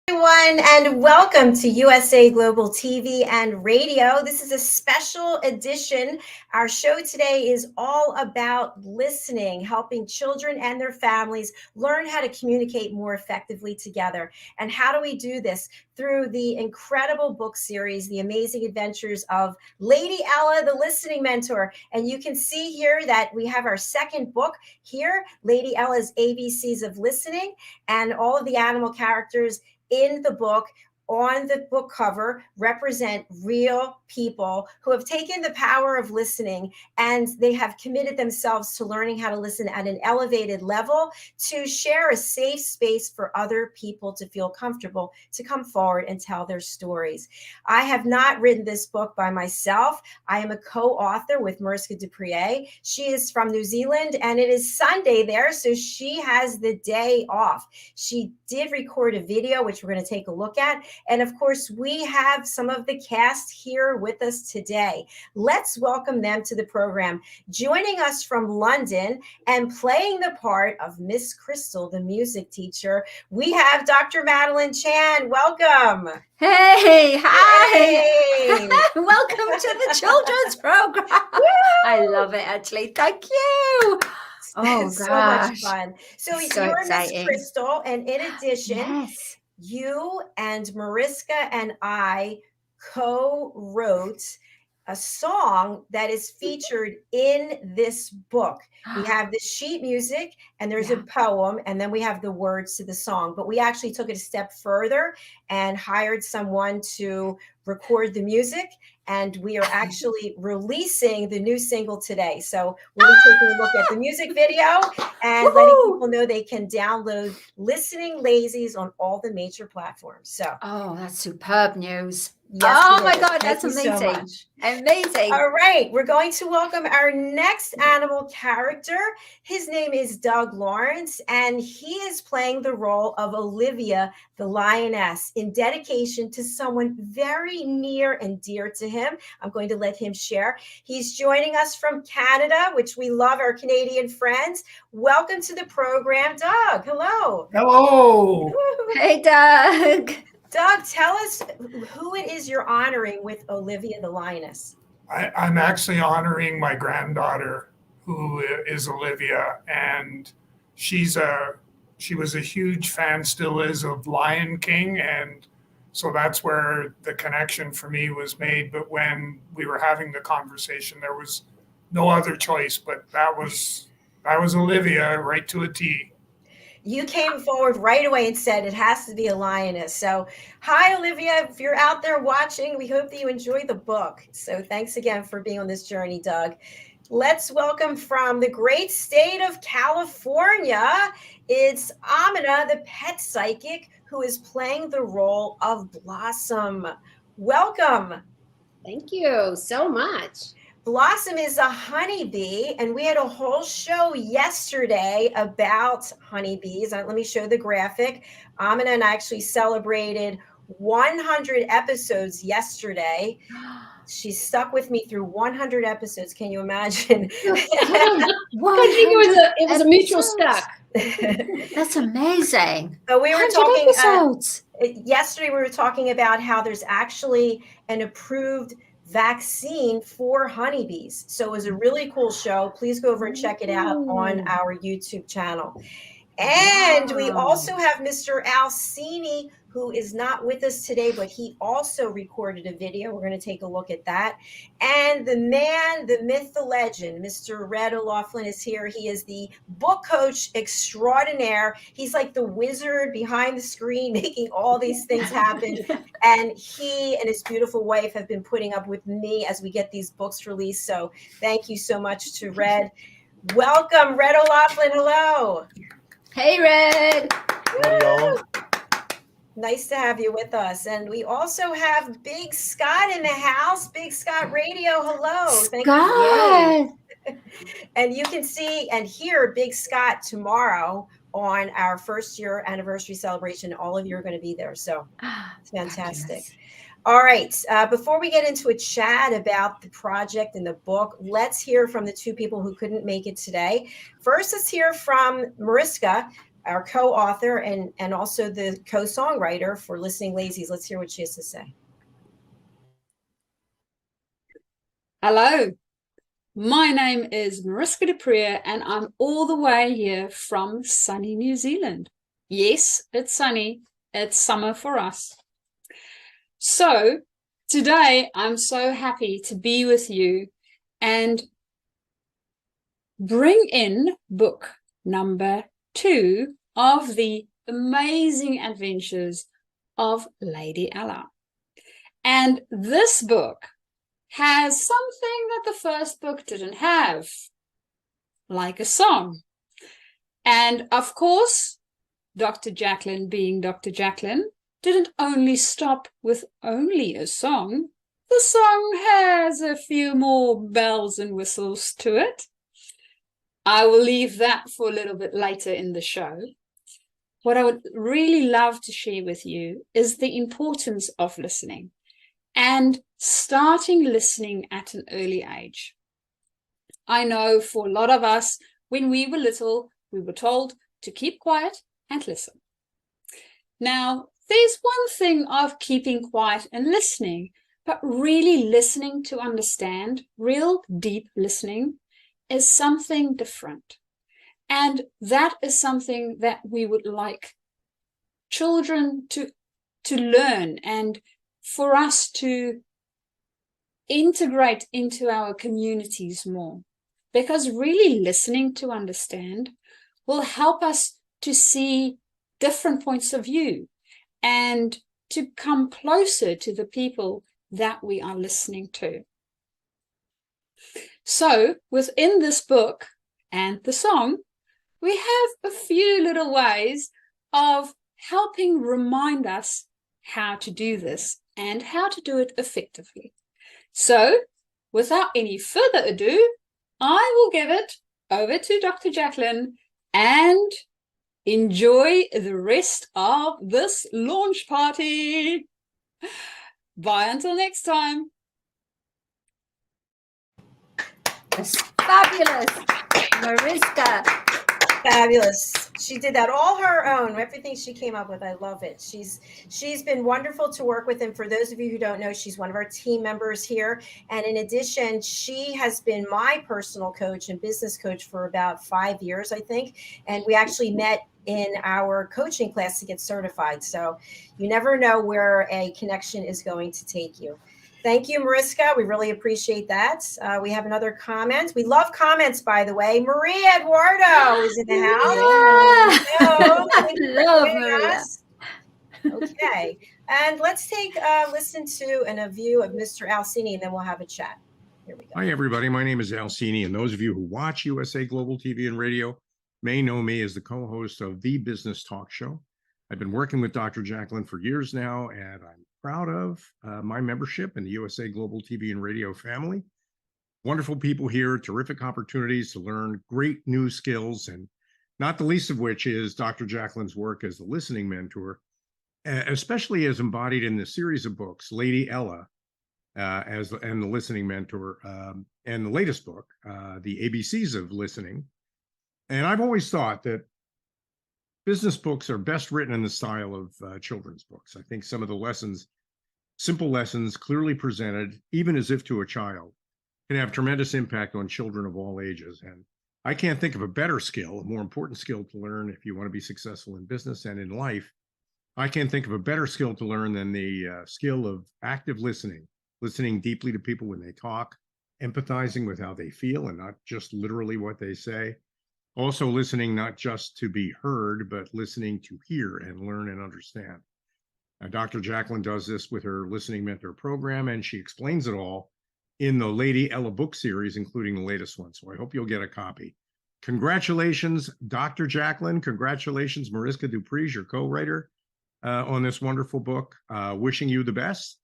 Everyone, and welcome to USA Global TV and Radio. This is a special edition. Our show today is all about listening, helping children and their families learn how to communicate more effectively together. And how do we do this? Through the incredible book series, The Amazing Adventures of Lady Ella, the Listening Mentor. And you can see here that we have our second book here, Lady Ella's ABCs of Listening, and all of the animal characters in the book on the book cover represent real people who have taken the power of listening and they have committed themselves to learning how to listen at an elevated level to share a safe space for other people to feel comfortable to come forward and tell their stories. I have not written this book by myself. I am a co-author with Marissa Drier. She is from New Zealand and it is Sunday there, so she has the day off. She did record a video, which we're going to take a look at. And of course, we have some of the cast here with us today. Let's welcome them to the program. Joining us from London and playing the part of Miss Crystal, the music teacher, we have Dr. Madeline Chan. Welcome. Hey, hi. Hey. Welcome to the children's program. I love it, actually. Thank you. Oh, so gosh. much fun. So So you're exciting. Miss Crystal, and in addition, Yes. you and Mariska and I co-wrote a song that is featured in this book. We have the sheet music and there's a poem, and then we have the words to the song. But we actually took it a step further and hired someone to record the music. And we are actually releasing the new single today. So we'll be taking a look at the music video and letting people know they can download Listening Lazies on all the major platforms. So, oh, that's superb news. yes, oh my God, that's Thank you amazing. so much. Amazing. All right, we're going to welcome our next animal character. His name is Doug Lawrence, and he is playing the role of Olivia, the lioness, in dedication to someone very near and dear to him. I'm going to let him share. He's joining us from Canada, which we love, our Canadian friends. Welcome to the program, Doug. Hello. Hello. Hey, Doug. Doug, tell us who it is you're honoring with Olivia the lioness. I'm actually honoring my granddaughter, who is Olivia, and she was a huge fan, still is, of Lion King, and so that's where the connection for me was made. But when we were having the conversation, there was no other choice, but that was Olivia right to a T. You came forward right away and said it has to be a lioness. So hi, Olivia. If you're out there watching, we hope that you enjoy the book. So thanks again for being on this journey, Doug. Let's welcome from the great state of California. It's AMINAH, the pet psychic, who is playing the role of Blossom. Welcome. Thank you so much. Blossom is a honeybee, and we had a whole show yesterday about honeybees. Let me show the graphic. Amina and I actually celebrated 100 episodes yesterday. She stuck with me through 100 episodes. Can you imagine? I think it was a mutual stuck. That's amazing. So we were 100 talking episodes. Yesterday. We were talking about how there's actually an approved vaccine for honeybees. So it was a really cool show. Please go over and check it out on our YouTube channel. And we also have Mr. Alcini, who is not with us today, but he also recorded a video. We're going to take a look at that. And the man, the myth, the legend, Mr. Red O'Loughlin is here. He is the book coach extraordinaire. He's like the wizard behind the screen, making all these things happen. And he and his beautiful wife have been putting up with me as we get these books released. So thank you so much to Red. Welcome, Red O'Loughlin. Hello. Hey, Red. Hello. Nice to have you with us. And we also have Big Scott in the house. Big Scott Radio. Hello. Scott. Thank you. And you can see and hear Big Scott tomorrow on our first year anniversary celebration. All of you are going to be there. So it's fantastic. Fabulous. All right. Before we get into a chat about the project and the book, let's hear from the two people who couldn't make it today. First, let's hear from Mariska. our co-author and also the co-songwriter for Listening Lazies. Let's hear what she has to say. Hello, my name is Marissa Drier and I'm all the way here from sunny New Zealand. Yes, it's sunny. It's summer for us. So today I'm so happy to be with you and bring in book number 2 of the amazing adventures of Lady Ella. And this book has something that the first book didn't have, like a song. And of course, Dr. JACALYN, being Dr. JACALYN, didn't only stop with only a song. The song has a few more bells and whistles to it. I will leave that for a little bit later in the show. What I would really love to share with you is the importance of listening and starting listening at an early age. I know for a lot of us, when we were little, we were told to keep quiet and listen. Now, there's one thing of keeping quiet and listening, but really listening to understand, real deep listening, is something different. And that is something that we would like children to learn and for us to integrate into our communities more. Because really listening to understand will help us to see different points of view and to come closer to the people that we are listening to. So within this book and the song, we have a few little ways of helping remind us how to do this and how to do it effectively. So without any further ado, I will give it over to Dr. JACALYN and enjoy the rest of this launch party. Bye until next time. That's fabulous, Mariska. Fabulous. She did that all her own. Everything she came up with, I love it. She's been wonderful to work with. And for those of you who don't know, she's one of our team members here. And in addition, she has been my personal coach and business coach for about 5 years, I think. And we actually met in our coaching class to get certified. So you never know where a connection is going to take you. Thank you, Mariska. We really appreciate that. We have another comment. We love comments, by the way. Maria Eduardo is in the house. Yeah. Hello. Thank you for Love joining Maria. us. Okay. And let's take a listen to and a view of Mr. Alcini, and then we'll have a chat. Here we go. Hi, everybody. My name is Alcini, and those of you who watch USA Global TV and Radio may know me as the co-host of The Business Talk Show. I've been working with Dr. JACALYN for years now, and I'm proud of my membership in the USA Global TV and Radio family. Wonderful people here, terrific opportunities to learn great new skills, and not the least of which is Dr. JACALYN's work as the listening mentor, especially as embodied in the series of books, Lady Ella, and the listening mentor, and the latest book, The ABCs of Listening. And I've always thought that business books are best written in the style of children's books. I think some of the lessons, simple lessons, clearly presented, even as if to a child, can have tremendous impact on children of all ages. And I can't think of a better skill, a more important skill to learn if you want to be successful in business and in life. I can't think of a better skill to learn than the skill of active listening, listening deeply to people when they talk, empathizing with how they feel and not just literally what they say. Also listening not just to be heard, but listening to hear and learn and understand. Dr. JACALYN does this with her Listening Mentor program, and she explains it all in the Lady Ella book series, including the latest one. So I hope you'll get a copy. Congratulations, Dr. JACALYN. Congratulations, Mariska Drier, your co-writer on this wonderful book. Wishing you the best.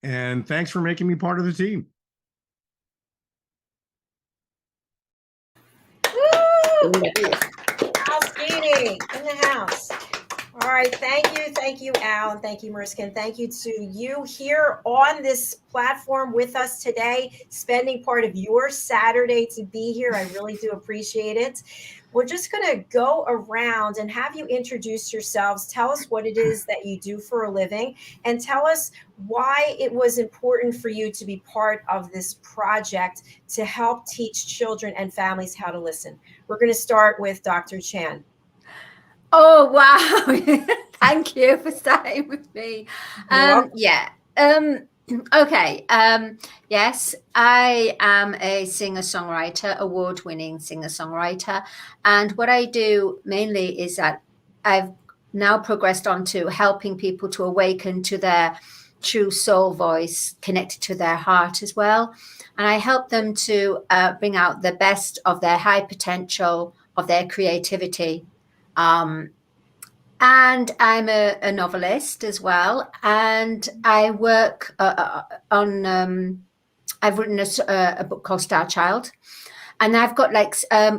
And thanks for making me part of the team. Alcini in the house. All right, thank you, Al, and thank you, Mariska, and thank you to you here on this platform with us today, spending part of your Saturday to be here. I really do appreciate it. We're just going to go around and have you introduce yourselves. Tell us what it is that you do for a living, and tell us why it was important for you to be part of this project to help teach children and families how to listen. We're going to start with Dr. Chan. Oh, wow. Thank you for starting with me. Yeah. Okay. Yes, I am a singer-songwriter, award-winning singer-songwriter. And what I do mainly is that I've now progressed on to helping people to awaken to their true soul voice, connected to their heart as well. And I help them to bring out the best of their high potential, of their creativity. And I'm a novelist as well. And I work on, I've written a book called Star Child. And I've got like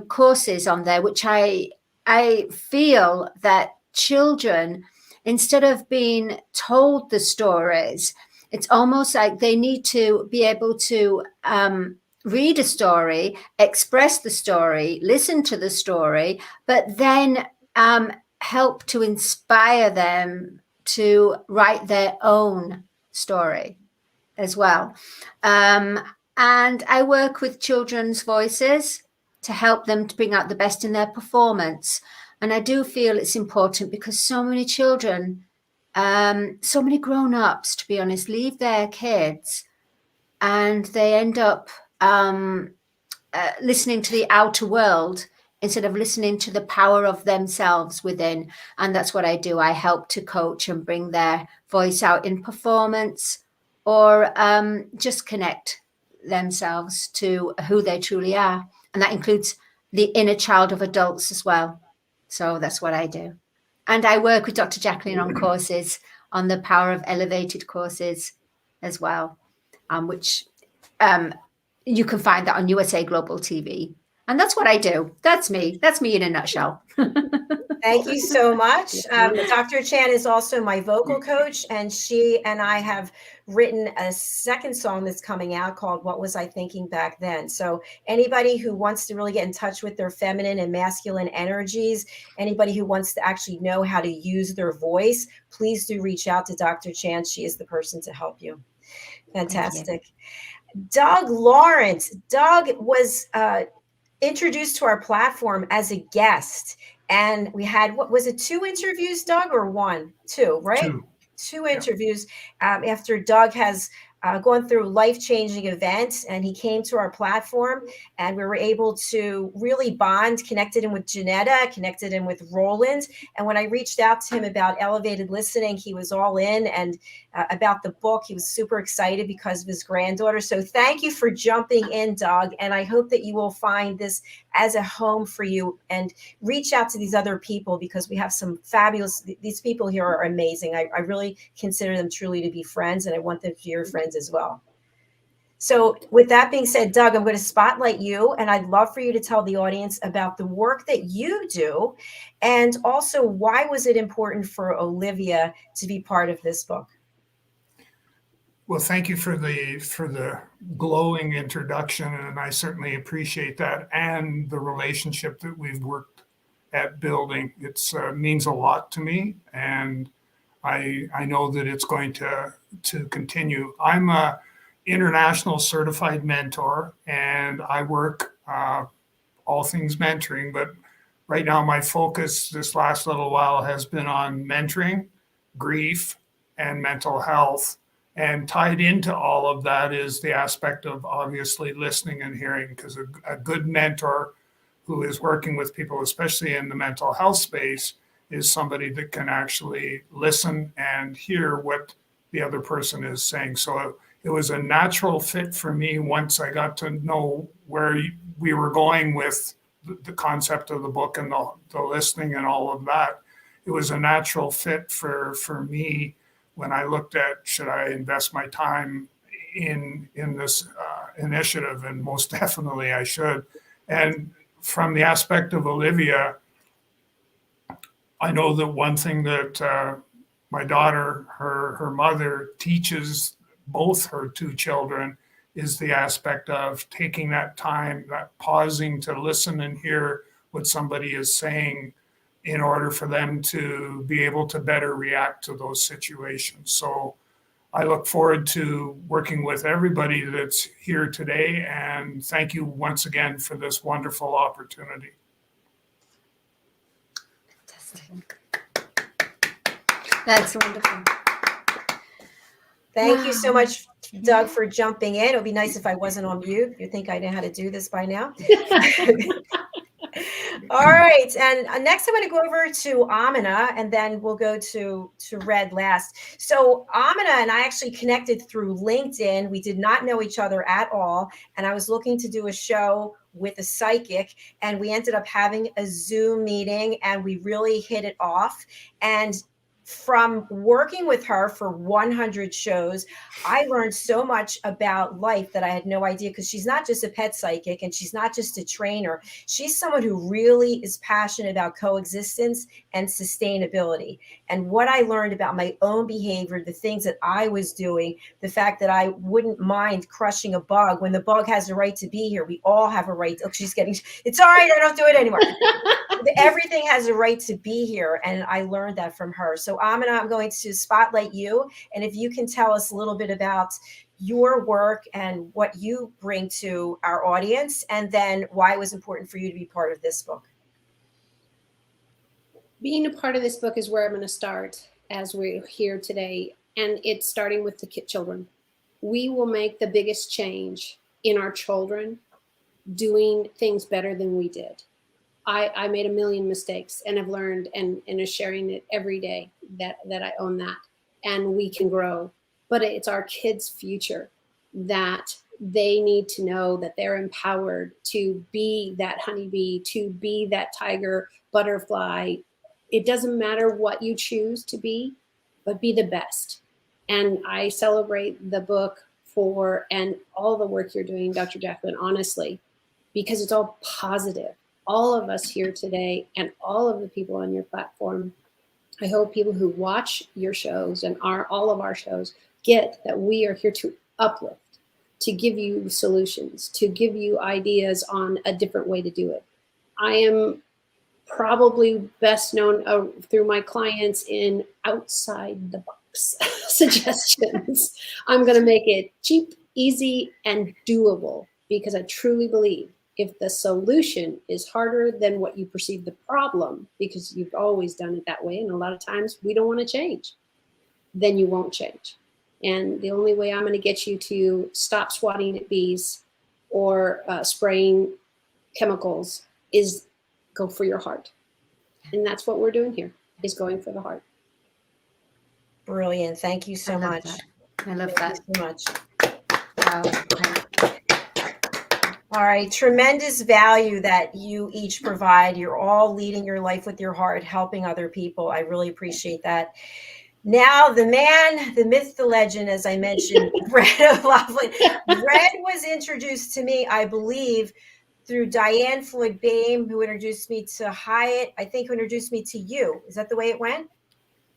courses on there, which I feel that children, instead of being told the stories, it's almost like they need to be able to read a story, express the story, listen to the story, but then help to inspire them to write their own story as well. And I work with children's voices to help them to bring out the best in their performance. And I do feel it's important because so many children, so many grown-ups, to be honest, leave their kids and they end up listening to the outer world instead of listening to the power of themselves within. And that's what I do. I help to coach and bring their voice out in performance, or just connect themselves to who they truly are. And that includes the inner child of adults as well. So that's what I do. And I work with Dr. JACALYN on courses, on the power of elevated courses as well, which you can find that on USA Global TV. And that's what I do. That's me. That's me in a nutshell. Thank you so much. Dr. Chan is also my vocal coach, and she and I have written a second song that's coming out called What Was I Thinking Back Then? So anybody who wants to really get in touch with their feminine and masculine energies, anybody who wants to actually know how to use their voice, please do reach out to Dr. Chan. She is the person to help you. Fantastic. Doug Lawrence. Doug was introduced to our platform as a guest, and we had, what was it, 2 interviews, Doug, or 1? 2, right? 2 interviews after Doug has gone through life-changing events, and he came to our platform, and we were able to really bond, connected him with Janetta, connected him with Roland. And when I reached out to him about elevated listening, he was all in, and about the book, he was super excited because of his granddaughter. So thank you for jumping in, Doug, and I hope that you will find this as a home for you, and reach out to these other people, because we have some fabulous, these people here are amazing. I really consider them truly to be friends, and I want them to be your friends as well. So with that being said, Doug, I'm going to spotlight you, and I'd love for you to tell the audience about the work that you do, and also why was it important for Olivia to be part of this book? Well, thank you for the glowing introduction, and I certainly appreciate that, and the relationship that we've worked at building. It means a lot to me, and I know that it's going to continue. I'm a international certified mentor, and I work all things mentoring, but right now my focus this last little while has been on mentoring, grief, and mental health. And tied into all of that is the aspect of obviously listening and hearing, because a good mentor who is working with people, especially in the mental health space, is somebody that can actually listen and hear what the other person is saying. So it was a natural fit for me once I got to know where we were going with the concept of the book and the listening and all of that. It was a natural fit for me when I looked at, should I invest my time in this initiative? And most definitely I should. And from the aspect of Olivia, I know that one thing that my daughter, her mother teaches both her two children is the aspect of taking that time, that pausing to listen and hear what somebody is saying in order for them to be able to better react to those situations. So I look forward to working with everybody that's here today, and thank you once again for this wonderful opportunity. Fantastic. That's wonderful. Thank you so much, Doug, Yeah. for jumping in. It would be nice if I wasn't on mute. You think I know how to do this by now? All right, and next I'm going to go over to AMINAH, and then we'll go to Red last. So AMINAH and I actually connected through LinkedIn. We did not know each other at all, and I was looking to do a show with a psychic, and we ended up having a Zoom meeting, and we really hit it off. And from working with her for 100 shows, I learned so much about life that I had no idea, because she's not just a pet psychic and she's not just a trainer. She's someone who really is passionate about coexistence and sustainability. And what I learned about my own behavior, the things that I was doing, the fact that I wouldn't mind crushing a bug when the bug has a right to be here. We all have a right. Oh, she's getting, it's all right. I don't do it anymore. Everything has a right to be here. And I learned that from her. So AMINAH, I'm going to spotlight you. And if you can tell us a little bit about your work and what you bring to our audience, and then why it was important for you to be part of this book. Being a part of this book is where I'm going to start as we're here today. And it's starting with the children. We will make the biggest change in our children doing things better than we did. I made a million mistakes and have learned and is sharing it every day that I own that, and we can grow. But it's our kids' future that they need to know that they're empowered to be that honeybee, to be that tiger, butterfly. It doesn't matter what you choose to be, but be the best. And I celebrate the book for, and all the work you're doing, Dr. JACALYN, honestly, because it's all positive. All of us here today and all of the people on your platform, I hope people who watch your shows and all of our shows get that we are here to uplift, to give you solutions, to give you ideas on a different way to do it. I am probably best known through my clients in outside the box suggestions. I'm going to make it cheap, easy, and doable, because I truly believe if the solution is harder than what you perceive the problem, because you've always done it that way, and a lot of times we don't want to change, then you won't change. And the only way I'm going to get you to stop swatting at bees or spraying chemicals is go for your heart. And that's what we're doing here, is going for the heart. Brilliant. Thank you so much. I love that. Thank you so much. Wow. All right. Tremendous value that you each provide. You're all leading your life with your heart, helping other people. I really appreciate that. Now, the man, the myth, the legend, as I mentioned, Red O'Loughlin. Red was introduced to me, I believe, through Diane Floyd-Bame, who introduced me to Hyatt. I think who introduced me to you. Is that the way it went?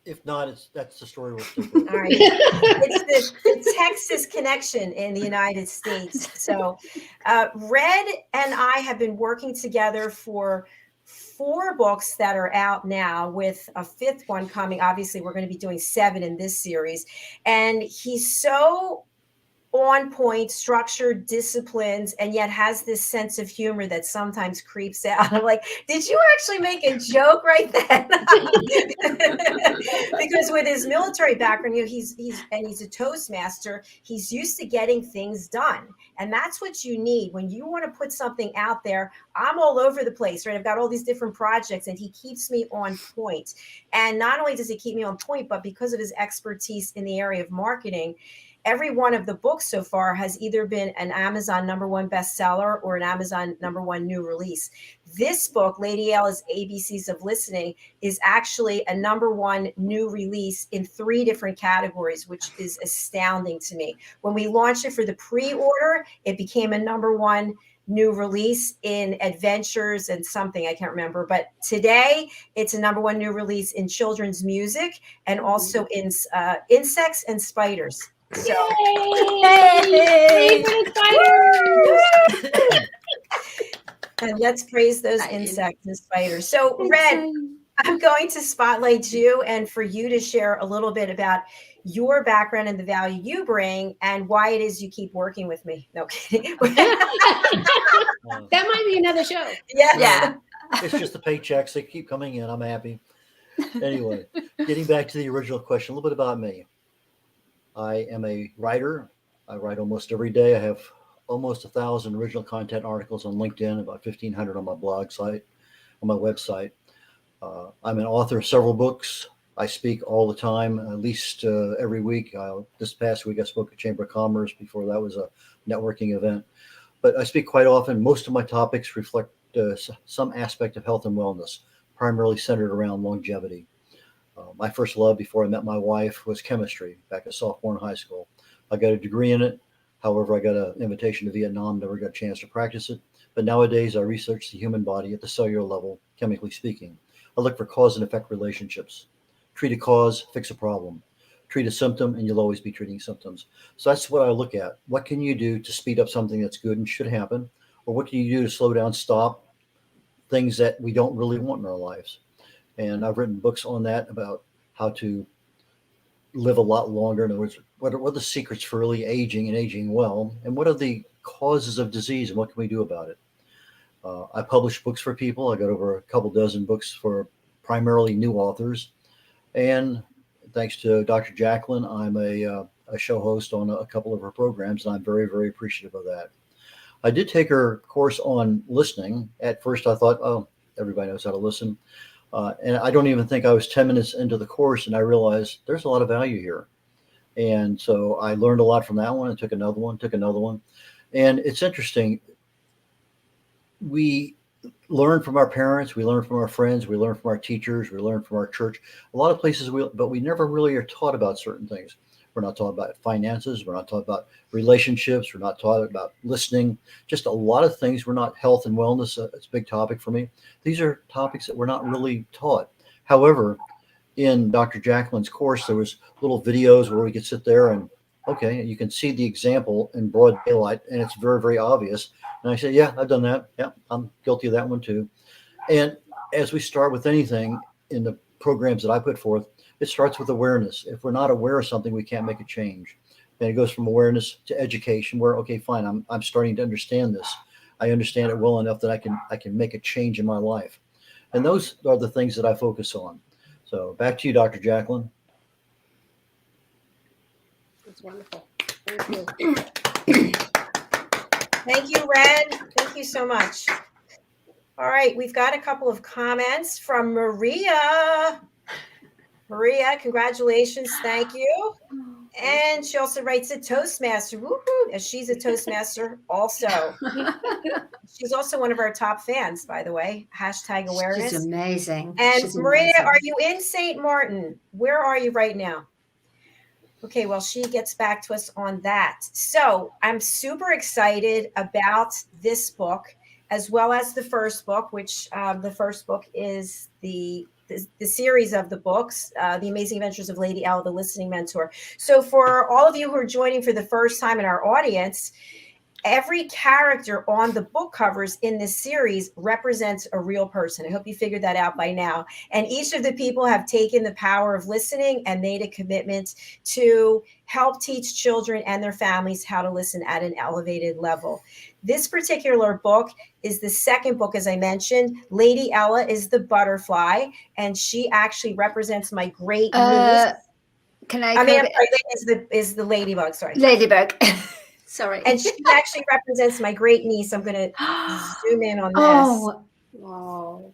If not, that's the story. All right. It's the Texas connection in the United States. So Red and I have been working together for 4 books that are out now, with a 5th one coming. Obviously, we're going to be doing 7 in this series. And he's so on point, structured, disciplines, and yet has this sense of humor that sometimes creeps out. I'm like, did you actually make a joke right then? Because with his military background, he's a Toastmaster. He's used to getting things done. And that's what you need when you want to put something out there. I'm all over the place, right? I've got all these different projects, and he keeps me on point. And not only does he keep me on point, but because of his expertise in the area of marketing, every one of the books so far has either been an Amazon #1 bestseller or an Amazon #1 new release. This book, Lady Ella's ABCs of Listening, is actually a #1 new release in 3 different categories, which is astounding to me. When we launched it for the pre-order, it became a #1 new release in adventures and something I can't remember. But today it's a #1 new release in children's music and also in insects and spiders. So, Yay! Spiders! and let's praise those insects and spiders. So, Red, I'm going to spotlight you and for you to share a little bit about your background and the value you bring and why it is you keep working with me. No kidding. That might be another show. Yes. Yeah. It's just the paychecks. They keep coming in. I'm happy. Anyway, getting back to the original question, a little bit about me. I am a writer. I write almost every day. I have almost 1,000 original content articles on LinkedIn, about 1,500 on my blog site, on my website. I'm an author of several books. I speak all the time, at least every week. This past week, I spoke at Chamber of Commerce. Before that was a networking event. But I speak quite often. Most of my topics reflect some aspect of health and wellness, primarily centered around longevity. My first love before I met my wife was chemistry back as sophomore in high school. I got a degree in it. However, I got an invitation to Vietnam, never got a chance to practice it. But nowadays, I research the human body at the cellular level, chemically speaking. I look for cause and effect relationships. Treat a cause, fix a problem. Treat a symptom, and you'll always be treating symptoms. So that's what I look at. What can you do to speed up something that's good and should happen? Or what can you do to slow down, stop things that we don't really want in our lives? And I've written books on that about how to live a lot longer. In other words, what are the secrets for early aging and aging well? And what are the causes of disease and what can we do about it? I publish books for people. I got over a couple dozen books for primarily new authors. And thanks to Dr. JACALYN, I'm a show host on a couple of her programs, and I'm very, very appreciative of that. I did take her course on listening. At first, I thought, oh, everybody knows how to listen. And I don't even think I was 10 minutes into the course, and I realized there's a lot of value here. And so I learned a lot from that one. I took another one. And it's interesting. We learn from our parents, we learn from our friends, we learn from our teachers, we learn from our church. A lot of places, but we never really are taught about certain things. We're not taught about finances. We're not taught about relationships. We're not taught about listening. Just a lot of things. We're not health and wellness. It's a big topic for me. These are topics that we're not really taught. However, in Dr. JACALYN's course, there was little videos where we could sit there and, okay, you can see the example in broad daylight, and it's very, very obvious. And I said, yeah, I've done that. Yeah, I'm guilty of that one too. And as we start with anything in the programs that I put forth, it starts with awareness. If we're not aware of something, we can't make a change. And it goes from awareness to education where, okay, fine, I'm starting to understand this. I understand it well enough that I can make a change in my life. And those are the things that I focus on. So back to you, Dr. JACALYN. That's wonderful. Thank you. Thank you, Red. Thank you so much. All right, we've got a couple of comments from Maria. Maria, congratulations. Thank you. And she also writes a Toastmaster. Woohoo! As she's a Toastmaster also. She's also one of our top fans, by the way. #awareness. She's amazing. And She's Maria, amazing. are you in St. Martin? Where are you right now? Okay, well, she gets back to us on that. So I'm super excited about this book, as well as the first book, which the first book is the series of the books, The Amazing Adventures of Lady Ella, the Listening Mentor. So for all of you who are joining for the first time in our audience, every character on the book covers in this series represents a real person. I hope you figured that out by now. And each of the people have taken the power of listening and made a commitment to help teach children and their families how to listen at an elevated level. This particular book is the second book, as I mentioned. Lady Ella is the butterfly, and she actually represents my great niece. Can I? I'm sorry, is the ladybug. Sorry, Ladybug. Sorry. And she actually represents my great niece. I'm going to zoom in on this. Oh, Wow.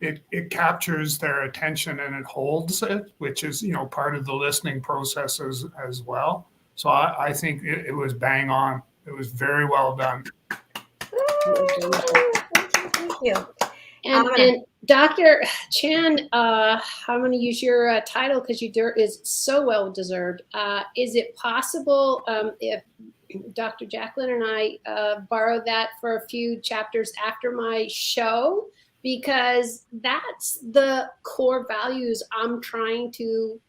it captures their attention and it holds it, which is, you know, part of the listening process as well. So I think it was bang on. It was very well done. Thank you. And Dr. Chan, I'm going to use your title because is so well deserved. Is it possible if Dr. JACALYN and I borrow that for a few chapters after my show? Because that's the core values I'm trying to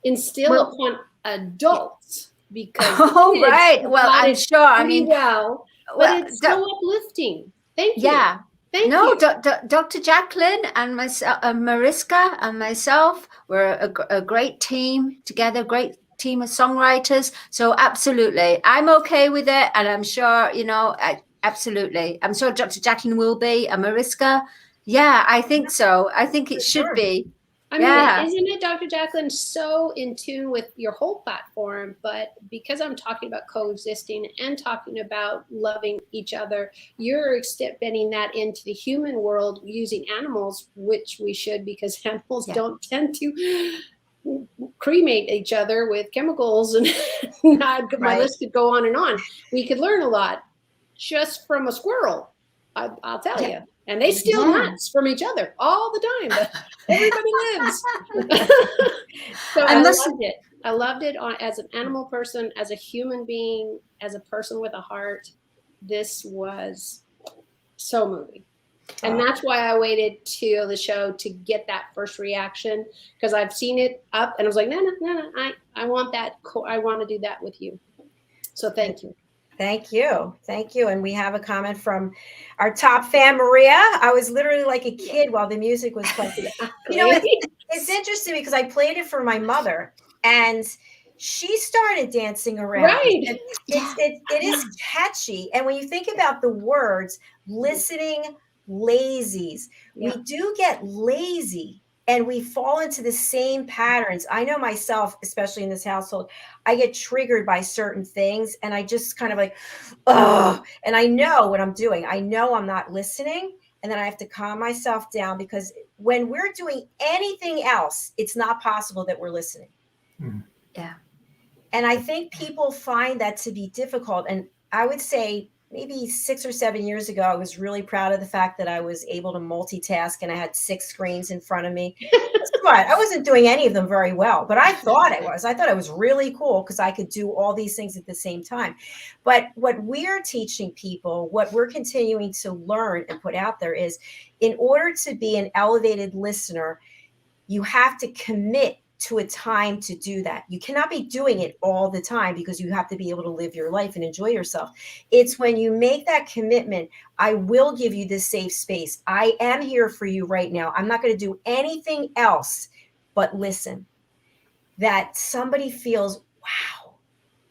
instill upon adults. Because right. Well, I'm sure. I mean, but it's so uplifting. Thank you. Yeah. Thank you. Dr. JACALYN and myself, Mariska and myself, we're a great team together, great team of songwriters. So absolutely, I'm okay with it, and I'm sure, you know, absolutely, I'm sure Dr. JACALYN will be, and Mariska. Yeah, I think so. I think it should be. I mean, isn't it, Dr. JACALYN, so in tune with your whole platform? But because I'm talking about coexisting and talking about loving each other, you're extending that into the human world using animals, which we should, because animals don't tend to cremate each other with chemicals, and my list could go on and on. We could learn a lot just from a squirrel, I'll tell you. And they steal nuts from each other all the time, but everybody lives. So I loved it. I loved it as an animal person, as a human being, as a person with a heart. This was so moving. And that's why I waited till the show to get that first reaction, because I've seen it up and I was like, no, I want that. I want to do that with you. So thank you. Thank you. Thank you. And we have a comment from our top fan, Maria. I was literally like a kid while the music was playing. You know, it's interesting because I played it for my mother and she started dancing around. Right. It is catchy. And when you think about the words, listening, lazies, we do get lazy. And we fall into the same patterns. I know myself, especially in this household, I get triggered by certain things and I just kind of like, oh, and I know what I'm doing. I know I'm not listening. And then I have to calm myself down, because when we're doing anything else, it's not possible that we're listening. Mm-hmm. Yeah. And I think people find that to be difficult. And I would say maybe 6 or 7 years ago, I was really proud of the fact that I was able to multitask and I had 6 screens in front of me. I wasn't doing any of them very well, but I thought I was. I thought it was really cool because I could do all these things at the same time. But what we're teaching people, what we're continuing to learn and put out there is, in order to be an elevated listener, you have to commit to a time to do that. You cannot be doing it all the time because you have to be able to live your life and enjoy yourself. It's when you make that commitment, I will give you this safe space. I am here for you right now. I'm not going to do anything else but listen. That somebody feels, wow,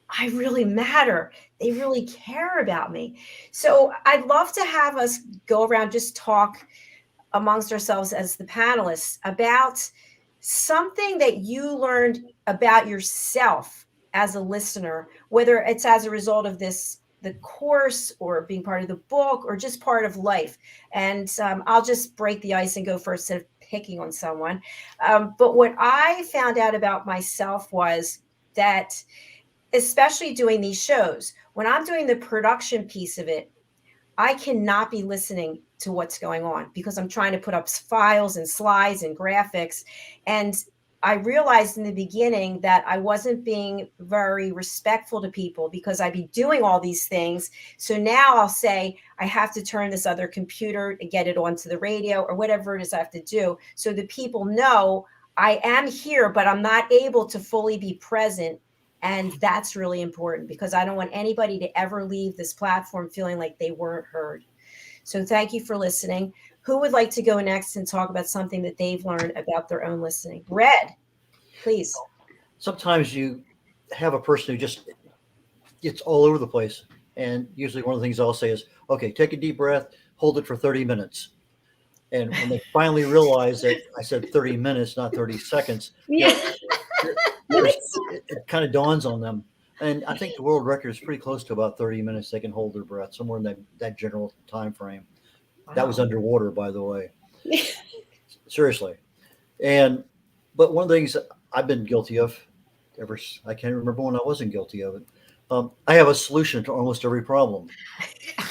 I really matter. They really care about me. So I'd love to have us go around, just talk amongst ourselves as the panelists about something that you learned about yourself as a listener, whether it's as a result of the course or being part of the book or just part of life. And I'll just break the ice and go first instead of picking on someone. But what I found out about myself was that, especially doing these shows, when I'm doing the production piece of it, I cannot be listening to what's going on because I'm trying to put up files and slides and graphics. And I realized in the beginning that I wasn't being very respectful to people because I'd be doing all these things. So now I'll say, I have to turn this other computer to get it onto the radio or whatever it is I have to do. So the people know I am here, but I'm not able to fully be present. And that's really important because I don't want anybody to ever leave this platform feeling like they weren't heard. So thank you for listening. Who would like to go next and talk about something that they've learned about their own listening? Red, please. Sometimes you have a person who just gets all over the place. And usually one of the things I'll say is, okay, take a deep breath, hold it for 30 minutes. And when they finally realize that I said 30 minutes, not 30 seconds, it kind of dawns on them. And I think the world record is pretty close to about 30 minutes they can hold their breath, somewhere in that general time frame. Wow. That was underwater, by the way. seriously. But one of the things I've been guilty of I can't remember when I wasn't guilty of it. I have a solution to almost every problem.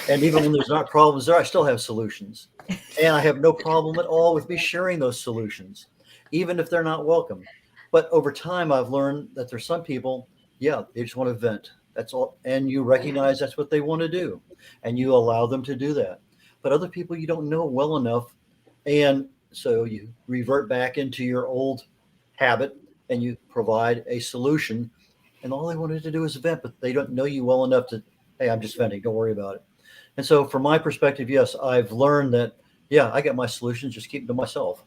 And even when there's not problems there, I still have solutions. And I have no problem at all with me sharing those solutions, even if they're not welcome. But over time, I've learned that there's some people, yeah, they just want to vent. That's all. And you recognize that's what they want to do. And you allow them to do that. But other people you don't know well enough. And so you revert back into your old habit and you provide a solution. And all they wanted to do is vent, but they don't know you well enough to, hey, I'm just venting. Don't worry about it. And so from my perspective, yes, I've learned that, yeah, I got my solutions, just keep them to myself.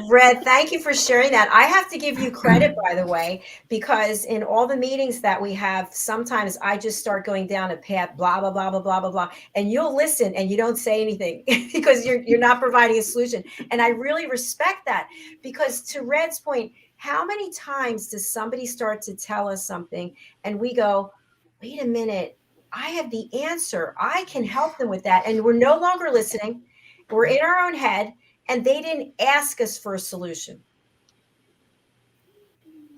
Red, thank you for sharing that. I have to give you credit, by the way, because in all the meetings that we have, sometimes I just start going down a path, blah, blah, blah, blah, blah, blah, blah. And you'll listen and you don't say anything because you're not providing a solution. And I really respect that, because to Red's point, how many times does somebody start to tell us something and we go, wait a minute, I have the answer. I can help them with that. And we're no longer listening. We're in our own head. And they didn't ask us for a solution.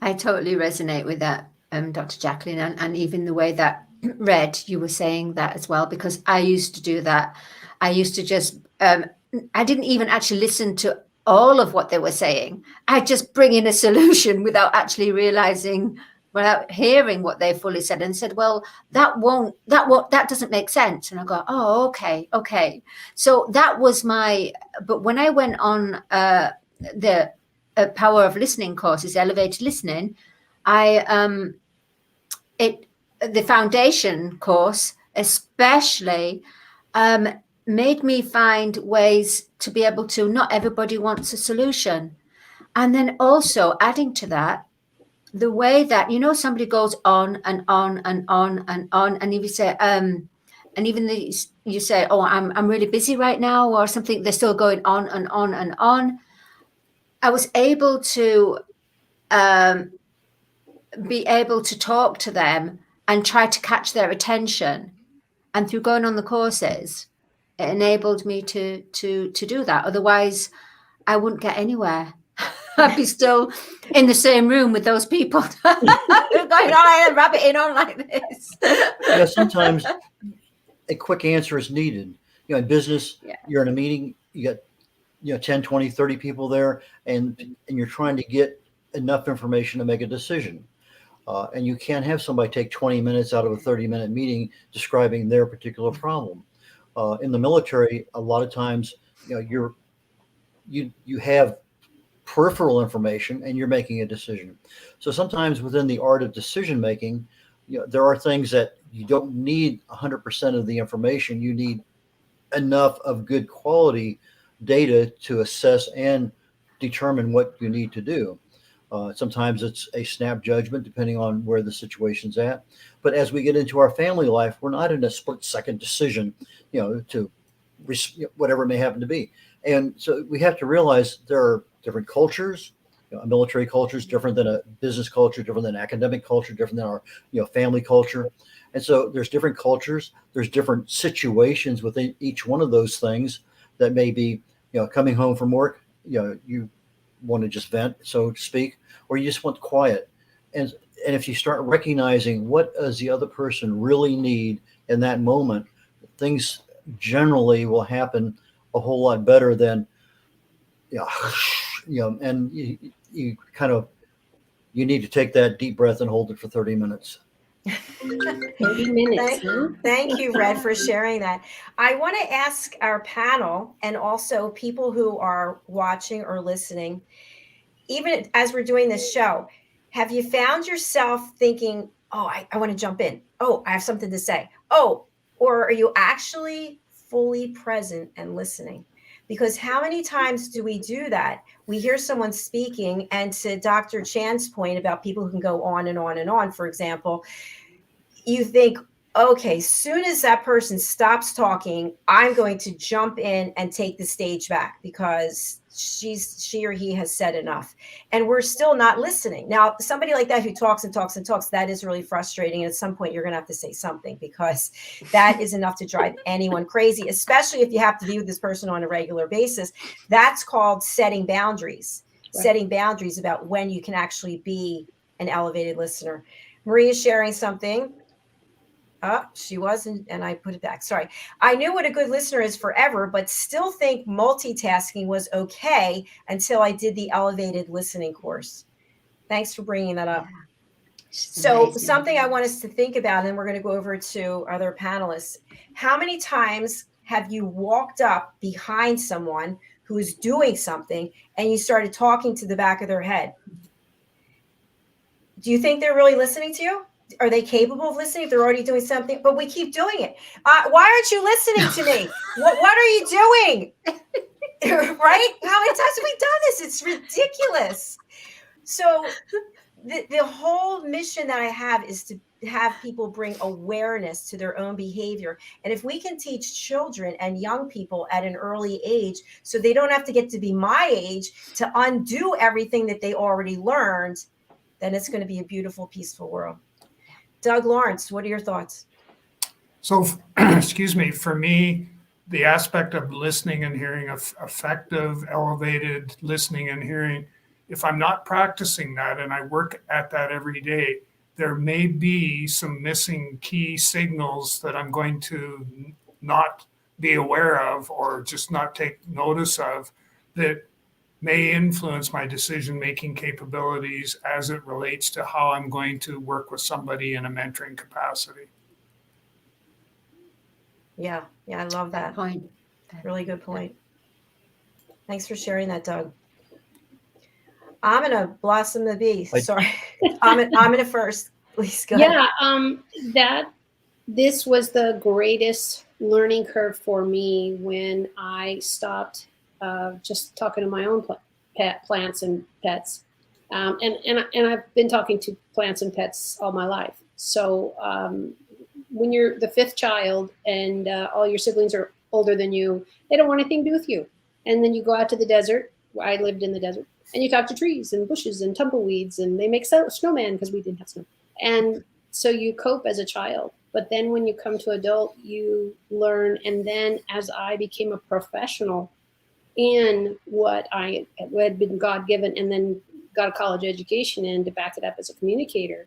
I totally resonate with that, Dr. JACALYN, and even the way that Red, you were saying that as well, because I used to do that. I used to just, I didn't even actually listen to all of what they were saying. I just bring in a solution without actually realizing, without hearing what they fully said, and said, well, that doesn't make sense. And I go, oh, okay. So that was but when I went on the Power of Listening courses, Elevated Listening, the foundation course especially made me find ways to be able to, not everybody wants a solution. And then also adding to that, the way that, somebody goes on and on and on and on, and if you say, and even you say, oh, I'm really busy right now, or something, they're still going on and on and on. I was able to be able to talk to them and try to catch their attention. And through going on the courses, it enabled me to do that. Otherwise, I wouldn't get anywhere. I'd be still in the same room with those people going on and rabbiting on like this. Yeah, sometimes a quick answer is needed. In business, you're in a meeting, you got 10, 20, 30 people there, and you're trying to get enough information to make a decision. And you can't have somebody take 20 minutes out of a 30-minute meeting describing their particular problem. In the military, a lot of times, you have peripheral information and you're making a decision. So sometimes within the art of decision making, there are things that you don't need 100% of the information. You need enough of good quality data to assess and determine what you need to do. Sometimes it's a snap judgment depending on where the situation's at. But as we get into our family life, we're not in a split-second decision, to whatever it may happen to be. And so we have to realize there are different cultures. A military culture is different than a business culture, different than an academic culture, different than our family culture. And so there's different cultures. There's different situations within each one of those things that may be, coming home from work, you want to just vent, so to speak, or you just want quiet. And if you start recognizing what does the other person really need in that moment, things generally will happen a whole lot better than, and you kind of, you need to take that deep breath and hold it for 30 minutes. 30 minutes. Thank you, Red, for sharing that. I want to ask our panel and also people who are watching or listening, even as we're doing this show, have you found yourself thinking, oh, I want to jump in. Oh, I have something to say. Oh, or are you actually fully present and listening? Because how many times do we do that? We hear someone speaking, and to Dr. Chan's point about people who can go on and on and on, for example, you think, okay, soon as that person stops talking, I'm going to jump in and take the stage back because she or he has said enough. And we're still not listening. Now, somebody like that who talks and talks and talks, that is really frustrating. And at some point, you're going to have to say something because that is enough to drive anyone crazy, especially if you have to be with this person on a regular basis. That's called setting boundaries, setting boundaries about when you can actually be an elevated listener. Maria's sharing something. Oh, she wasn't, and I put it back. Sorry. I knew what a good listener is forever, but still think multitasking was okay until I did the elevated listening course. Thanks for bringing that up. So amazing. something I want us to think about, and we're going to go over to other panelists. How many times have you walked up behind someone who's doing something and you started talking to the back of their head? Do you think they're really listening to you? Are they capable of listening if they're already doing something? But we keep doing it. Why aren't you listening to me? What are you doing? Right? How many times have we done this? It's ridiculous. So the whole mission that I have is to have people bring awareness to their own behavior. And if we can teach children and young people at an early age, so they don't have to get to be my age to undo everything that they already learned, then it's going to be a beautiful, peaceful world. Doug Lawrence, what are your thoughts? So, excuse me, for me, the aspect of listening and hearing, effective, elevated listening and hearing, if I'm not practicing that and I work at that every day, there may be some missing key signals that I'm going to not be aware of or just not take notice of that may influence my decision-making capabilities as it relates to how I'm going to work with somebody in a mentoring capacity. Yeah, I love that. Point. Really good point. Thanks for sharing that, Doug. I'm gonna blossom the bee. Sorry, I'm gonna first. Please go ahead. Yeah, this was the greatest learning curve for me when I stopped just talking to my own plants and pets, and I've been talking to plants and pets all my life. So when you're the fifth child and all your siblings are older than you, they don't want anything to do with you. And then you go out to the desert. I lived in the desert, and you talk to trees and bushes and tumbleweeds, and they make snowman because we didn't have snow. And so you cope as a child. But then when you come to adult, you learn. And then as I became a professional in what I had been God-given and then got a college education in to back it up as a communicator,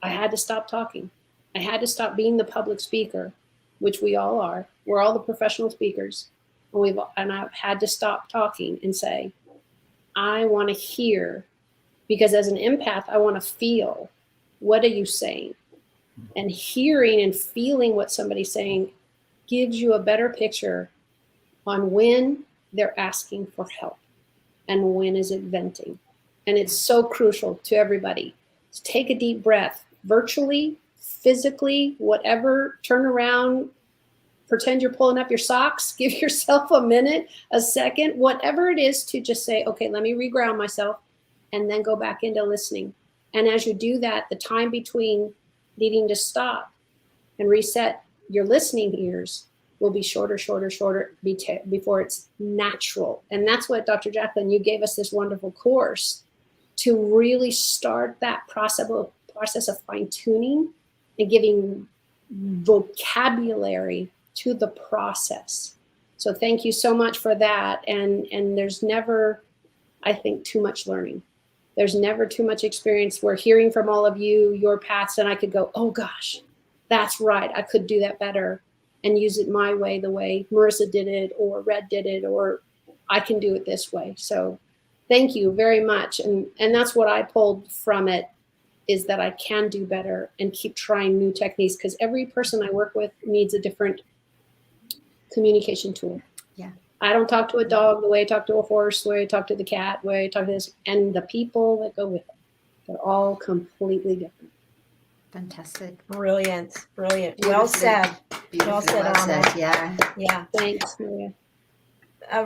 I had to stop talking. I had to stop being the public speaker, which we all are. We're all the professional speakers. And I've had to stop talking and say, I want to hear, because as an empath, I want to feel, what are you saying? And hearing and feeling what somebody's saying gives you a better picture on when they're asking for help and when is it venting. And it's so crucial to everybody. So take a deep breath, virtually, physically, whatever, turn around, pretend you're pulling up your socks, give yourself a minute, a second, whatever it is, to just say, okay, let me reground myself, and then go back into listening. And as you do that, the time between needing to stop and reset your listening ears will be shorter before it's natural. And that's what, Dr. JACALYN, you gave us this wonderful course to really start that process of fine-tuning and giving vocabulary to the process. So thank you so much for that. And there's never, I think, too much learning. There's never too much experience. We're hearing from all of you, your paths, and I could go, oh gosh, that's right. I could do that better and use it my way, the way Marissa did it, or Red did it, or I can do it this way. So thank you very much. And that's what I pulled from it, is that I can do better and keep trying new techniques, because every person I work with needs a different communication tool. Yeah. I don't talk to a dog the way I talk to a horse, the way I talk to the cat, the way I talk to this, and the people that go with it. They're all completely different. Fantastic. Brilliant. Well said. Well said. Yeah. Thanks, Maria.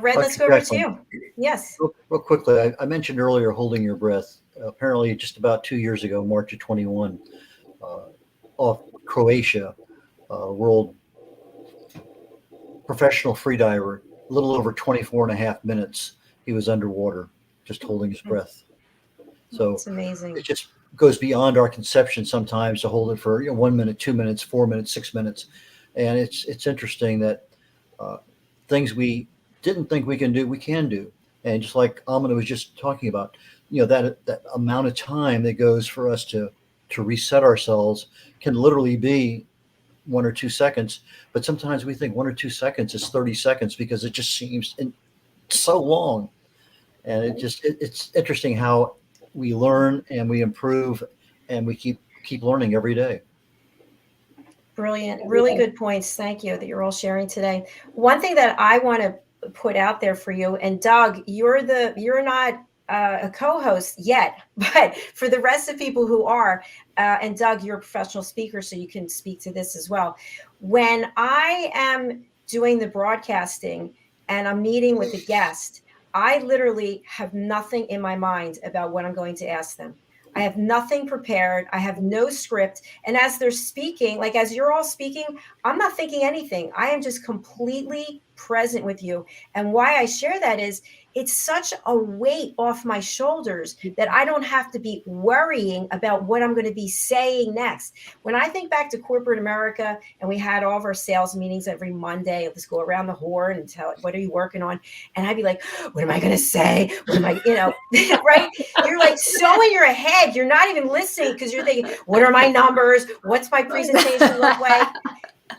Red, let's go over to you. Yes. Real quickly, I mentioned earlier holding your breath. Apparently, just about 2 years ago, March of 21, Croatia, world professional freediver, a little over 24 and a half minutes. He was underwater, just holding his breath. So It's amazing. it just goes beyond our conception sometimes to hold it for 1 minute, 2 minutes, 4 minutes, 6 minutes. And it's interesting that things we didn't think we can do, we can do. And just like Amina was just talking about, that amount of time that goes for us to reset ourselves can literally be 1 or 2 seconds. But sometimes we think 1 or 2 seconds is 30 seconds because it just seems so long. And it's interesting how we learn and we improve and we keep learning every day. Brilliant. Really good points. Thank you that you're all sharing today. One thing that I want to put out there for you, and Doug, you're not a co-host yet, but for the rest of people who are, and Doug, you're a professional speaker, so you can speak to this as well. When I am doing the broadcasting and I'm meeting with a guest, I literally have nothing in my mind about what I'm going to ask them. I have nothing prepared. I have no script. And as they're speaking, like as you're all speaking, I'm not thinking anything. I am just completely present with you. And why I share that is it's such a weight off my shoulders that I don't have to be worrying about what I'm going to be saying next. When I think back to corporate America and we had all of our sales meetings every Monday, let's go around the horn and tell, what are you working on? And I'd be like, what am I going to say? What am I, right? You're like so in your head, you're not even listening because you're thinking, what are my numbers? What's my presentation look like?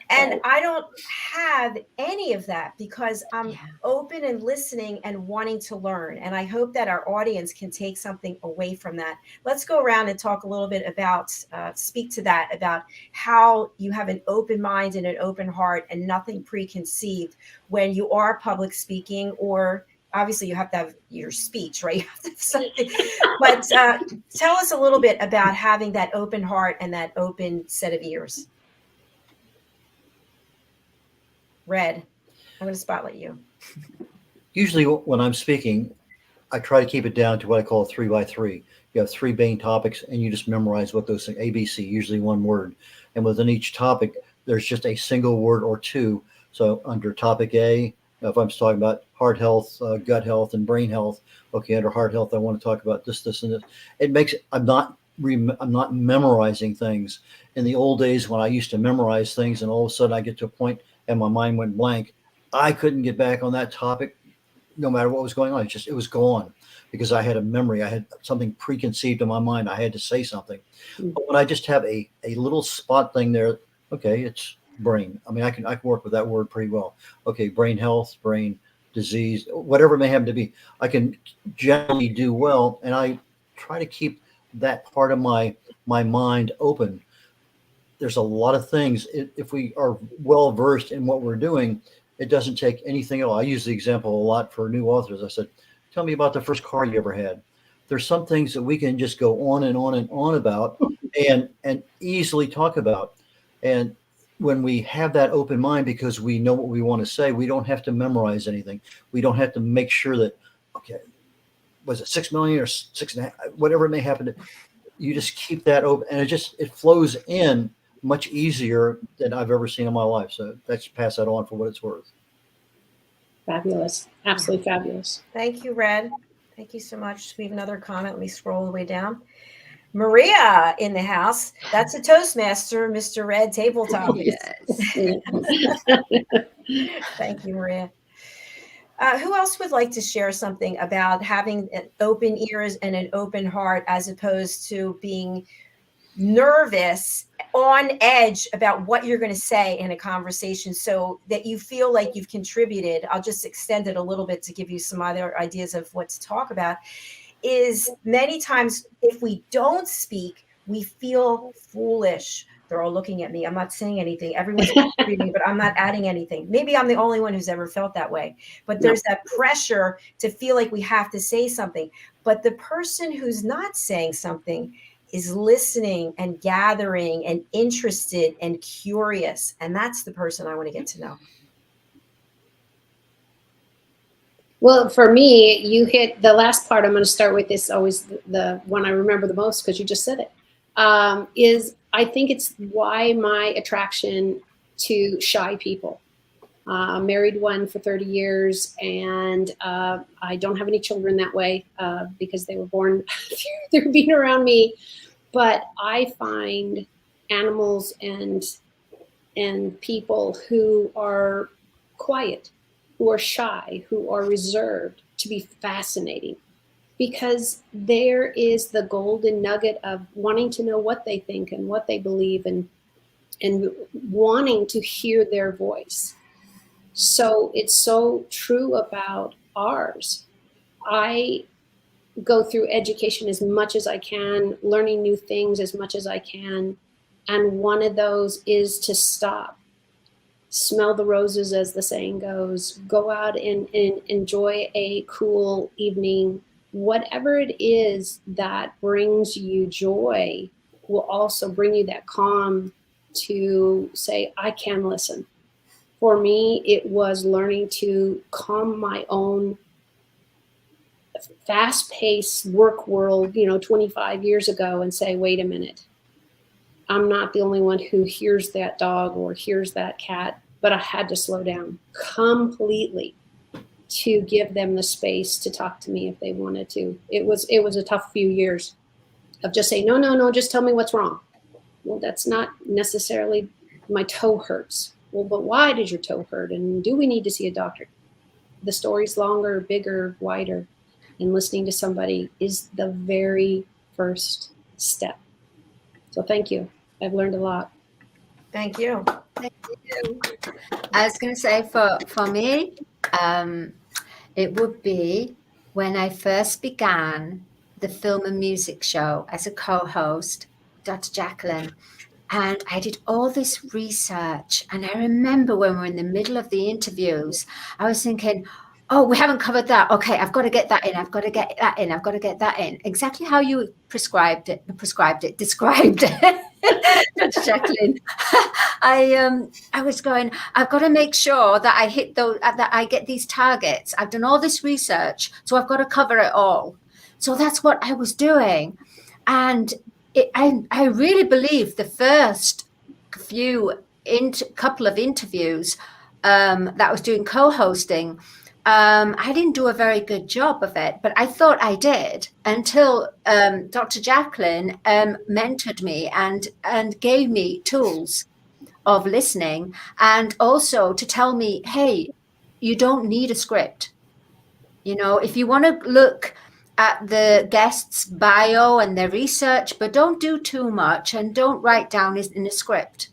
And I don't have any of that because I'm open and listening and wanting to learn. And I hope that our audience can take something away from that. Let's go around and talk a little bit about, speak to that, about how you have an open mind and an open heart and nothing preconceived when you are public speaking, or obviously you have to have your speech, right? You have to have something. But tell us a little bit about having that open heart and that open set of ears. Red, I'm going to spotlight you. Usually when I'm speaking, I try to keep it down to what I call a 3x3. You have 3 main topics and you just memorize what those things, ABC, usually 1 word. And within each topic, there's just a single word or 2. So under topic A, if I'm talking about heart health, gut health, and brain health, okay, under heart health, I want to talk about this, and this. It makes it, I'm not memorizing things. In the old days when I used to memorize things and all of a sudden I get to a point and my mind went blank, I couldn't get back on that topic no matter what was going on. It was gone because I had a memory. I had something preconceived in my mind. I had to say something. But when I just have a little spot thing there, okay, it's brain. I mean, I can work with that word pretty well. Okay, brain health, brain disease, whatever it may happen to be, I can generally do well. And I try to keep that part of my mind open. There's a lot of things. If we are well versed in what we're doing, it doesn't take anything at all. I use the example a lot for new authors. I said, tell me about the first car you ever had. There's some things that we can just go on and on and on about and easily talk about. And when we have that open mind, because we know what we want to say, we don't have to memorize anything. We don't have to make sure that, okay, was it 6 million or 6.5, whatever it may happen to. You just keep that open and it flows in much easier than I've ever seen in my life. So let's pass that on for what it's worth. Fabulous. Absolutely fabulous. Thank you, Red. Thank you so much. We have another comment. Let me scroll all the way down. Maria in the house. That's a Toastmaster, Mr. Red Tabletop. Yes. Thank you, Maria. Who else would like to share something about having open ears and an open heart as opposed to being nervous, on edge about what you're going to say in a conversation so that you feel like you've contributed? I'll just extend it a little bit to give you some other ideas of what to talk about. Is many times if we don't speak, we feel foolish. They're all looking at me. I'm not saying anything. Everyone's contributing, but I'm not adding anything. Maybe I'm the only one who's ever felt that way. But there's that pressure to feel like we have to say something. But the person who's not saying something is listening and gathering and interested and curious. And that's the person I want to get to know. Well, for me, you hit the last part. I'm going to start with this, always the one I remember the most because you just said it, is I think it's why my attraction to shy people. Married one for 30 years, and I don't have any children that way because they were born through being around me. But I find animals and people who are quiet, who are shy, who are reserved to be fascinating, because there is the golden nugget of wanting to know what they think and what they believe, and wanting to hear their voice. So it's so true about ours. I go through education as much as I can, learning new things as much as I can. And one of those is to stop, smell the roses, as the saying goes, go out and enjoy a cool evening. Whatever it is that brings you joy will also bring you that calm to say, I can listen. For me, it was learning to calm my own fast-paced work world, 25 years ago, and say, wait a minute, I'm not the only one who hears that dog or hears that cat, but I had to slow down completely to give them the space to talk to me if they wanted to. It was a tough few years of just saying, no, just tell me what's wrong. Well, that's not necessarily, my toe hurts. Well, but why did your toe hurt? And do we need to see a doctor? The story's longer, bigger, wider. And listening to somebody is the very first step. So thank you. I've learned a lot. Thank you. Thank you. I was going to say for me, it would be when I first began the film and music show as a co-host, Dr. JACALYN. And I did all this research. And I remember when we were in the middle of the interviews, I was thinking, oh, we haven't covered that. Okay, I've got to get that in. I've got to get that in. I've got to get that in. Exactly how you described it, Dr. JACALYN. I was going, I've got to make sure that I hit those, that I get these targets. I've done all this research, so I've got to cover it all. So that's what I was doing. And I really believe the first couple of interviews that I was doing co-hosting, I didn't do a very good job of it, but I thought I did until Dr. JACALYN mentored me and gave me tools of listening, and also to tell me, hey, you don't need a script. If you want to look at the guest's bio and their research, but don't do too much and don't write down in a script.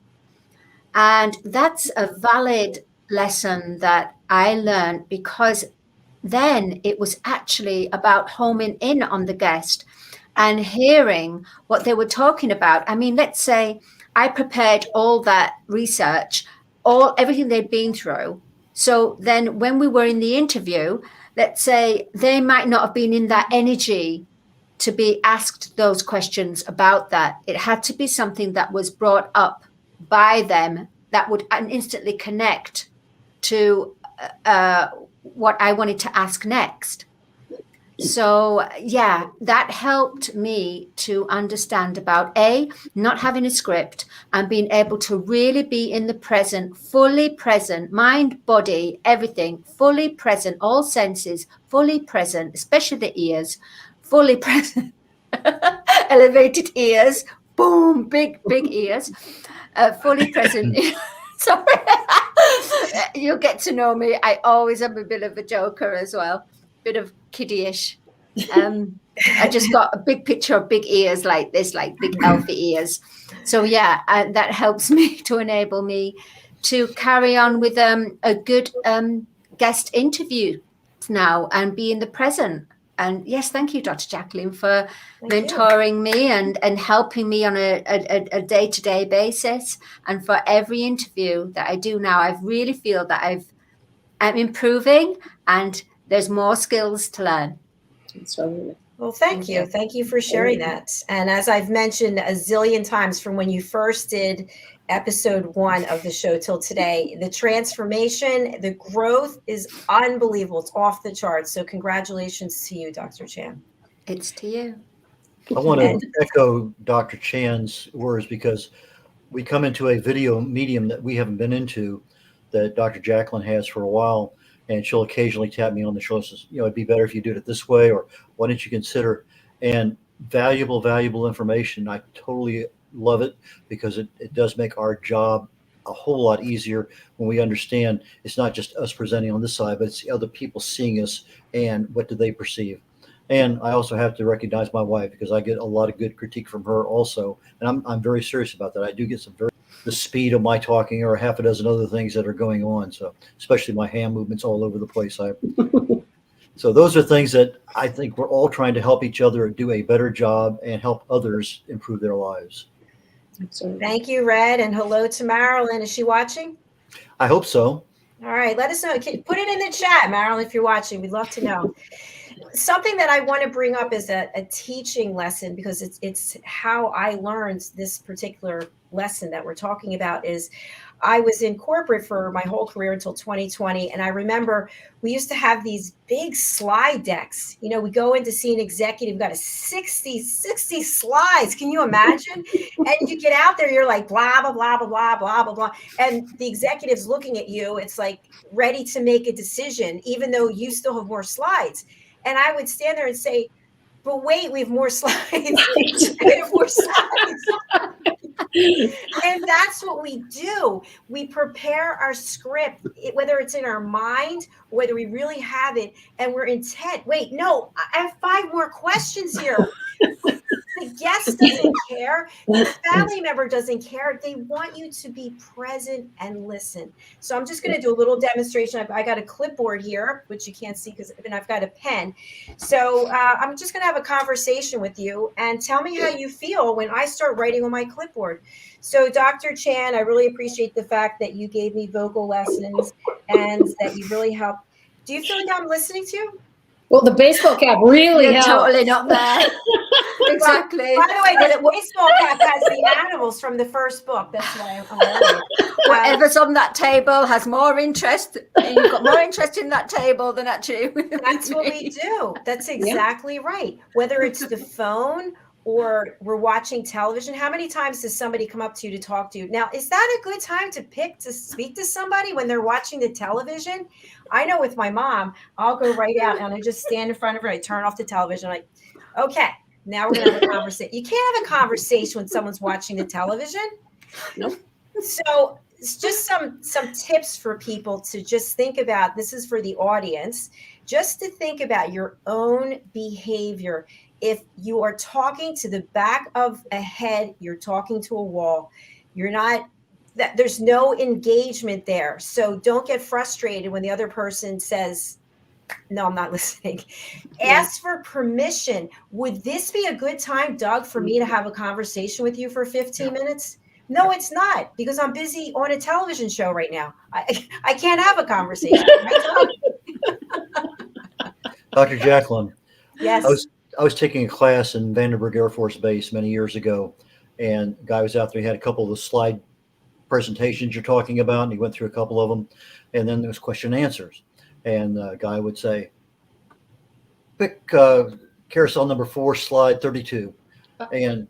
And that's a valid lesson that I learned, because then it was actually about homing in on the guest and hearing what they were talking about. I mean, let's say I prepared all that research, everything they'd been through. So then when we were in the interview, let's say they might not have been in that energy to be asked those questions about that. It had to be something that was brought up by them that would instantly connect to what I wanted to ask next. So yeah, that helped me to understand about not having a script and being able to really be in the present, fully present, mind, body, everything, fully present, all senses, fully present, especially the ears, fully present, elevated ears, boom, big ears, fully present. Sorry, you'll get to know me. I always am a bit of a joker as well, bit of kiddie-ish. I just got a big picture of big ears like this, like big elfy ears. So yeah, that helps me to enable me to carry on with a good guest interview now and be in the present. And yes, thank you, Dr. JACALYN, for mentoring me and helping me on a day-to-day basis. And for every interview that I do now, I really feel that I'm improving and there's more skills to learn. Well, thank you. Thank you for sharing that. And as I've mentioned a zillion times from when you first did episode 1 of the show till today, the transformation, the growth is unbelievable. It's off the charts. So congratulations to you, Dr. Chan. It's to you. I want to echo Dr. Chan's words because we come into a video medium that we haven't been into, that Dr. JACALYN has for a while, and she'll occasionally tap me on the shoulder and says, it'd be better if you did it this way, or why don't you consider? And valuable information. I totally love it because it does make our job a whole lot easier when we understand it's not just us presenting on this side, but it's the other people seeing us and what do they perceive. And I also have to recognize my wife because I get a lot of good critique from her also. And I'm very serious about that. I do get the speed of my talking or half a dozen other things that are going on. So especially my hand movements all over the place. So those are things that I think we're all trying to help each other do a better job and help others improve their lives. Absolutely. Thank you, Red. And hello to Marilyn. Is she watching? I hope so. All right. Let us know. Put it in the chat, Marilyn, if you're watching. We'd love to know. Something that I want to bring up is a teaching lesson, because it's how I learned this particular lesson that we're talking about. Is I was in corporate for my whole career until 2020. And I remember we used to have these big slide decks. We go in to see an executive, got a 60 slides. Can you imagine? And you get out there, you're like, blah, blah, blah, blah, blah, blah, blah, blah. And the executive's looking at you. It's like ready to make a decision, even though you still have more slides. And I would stand there and say, but wait, we have more slides. We have more slides. And that's what we do. We prepare our script, whether it's in our mind, whether we really have it, and we're intent. Wait, no, I have 5 more questions here. The guest doesn't care. The family member doesn't care. They want you to be present and listen. So I'm just going to do a little demonstration. I got a clipboard here, which you can't see because then I've got a pen. So I'm just going to have a conversation with you and tell me how you feel when I start writing on my clipboard. So Dr. Chan, I really appreciate the fact that you gave me vocal lessons and that you really helped. Do you feel like I'm listening to you? Well, the baseball cap really You're helps. totally not there. Exactly. By the way, the baseball cap has the animals from the first book. That's why I'm wearing it. Whatever's on that table has more interest. You've got more interest in that table than actually. That's what we do. That's exactly right. Whether it's the phone or we're watching television, how many times does somebody come up to you to talk to you? Now, is that a good time to speak to somebody when they're watching the television? I know with my mom, I'll go right out and I just stand in front of her. I turn off the television. Like, okay, now we're going to have a conversation. You can't have a conversation when someone's watching the television. Nope. So it's just some tips for people to just think about. This is for the audience, just to think about your own behavior. If you are talking to the back of a head, you're talking to a wall. There's no engagement there. So don't get frustrated when the other person says, no, I'm not listening. Ask for permission. Would this be a good time, Doug, for me to have a conversation with you for 15 minutes? No, it's not, because I'm busy on a television show right now. I can't have a conversation. Dr. JACALYN. Yes. I was taking a class in Vandenberg Air Force Base many years ago, and a guy was out there. He had a couple of the slide presentations you're talking about, and he went through a couple of them, and then there was question and answers. And the guy would say, pick carousel number 4, slide 32. And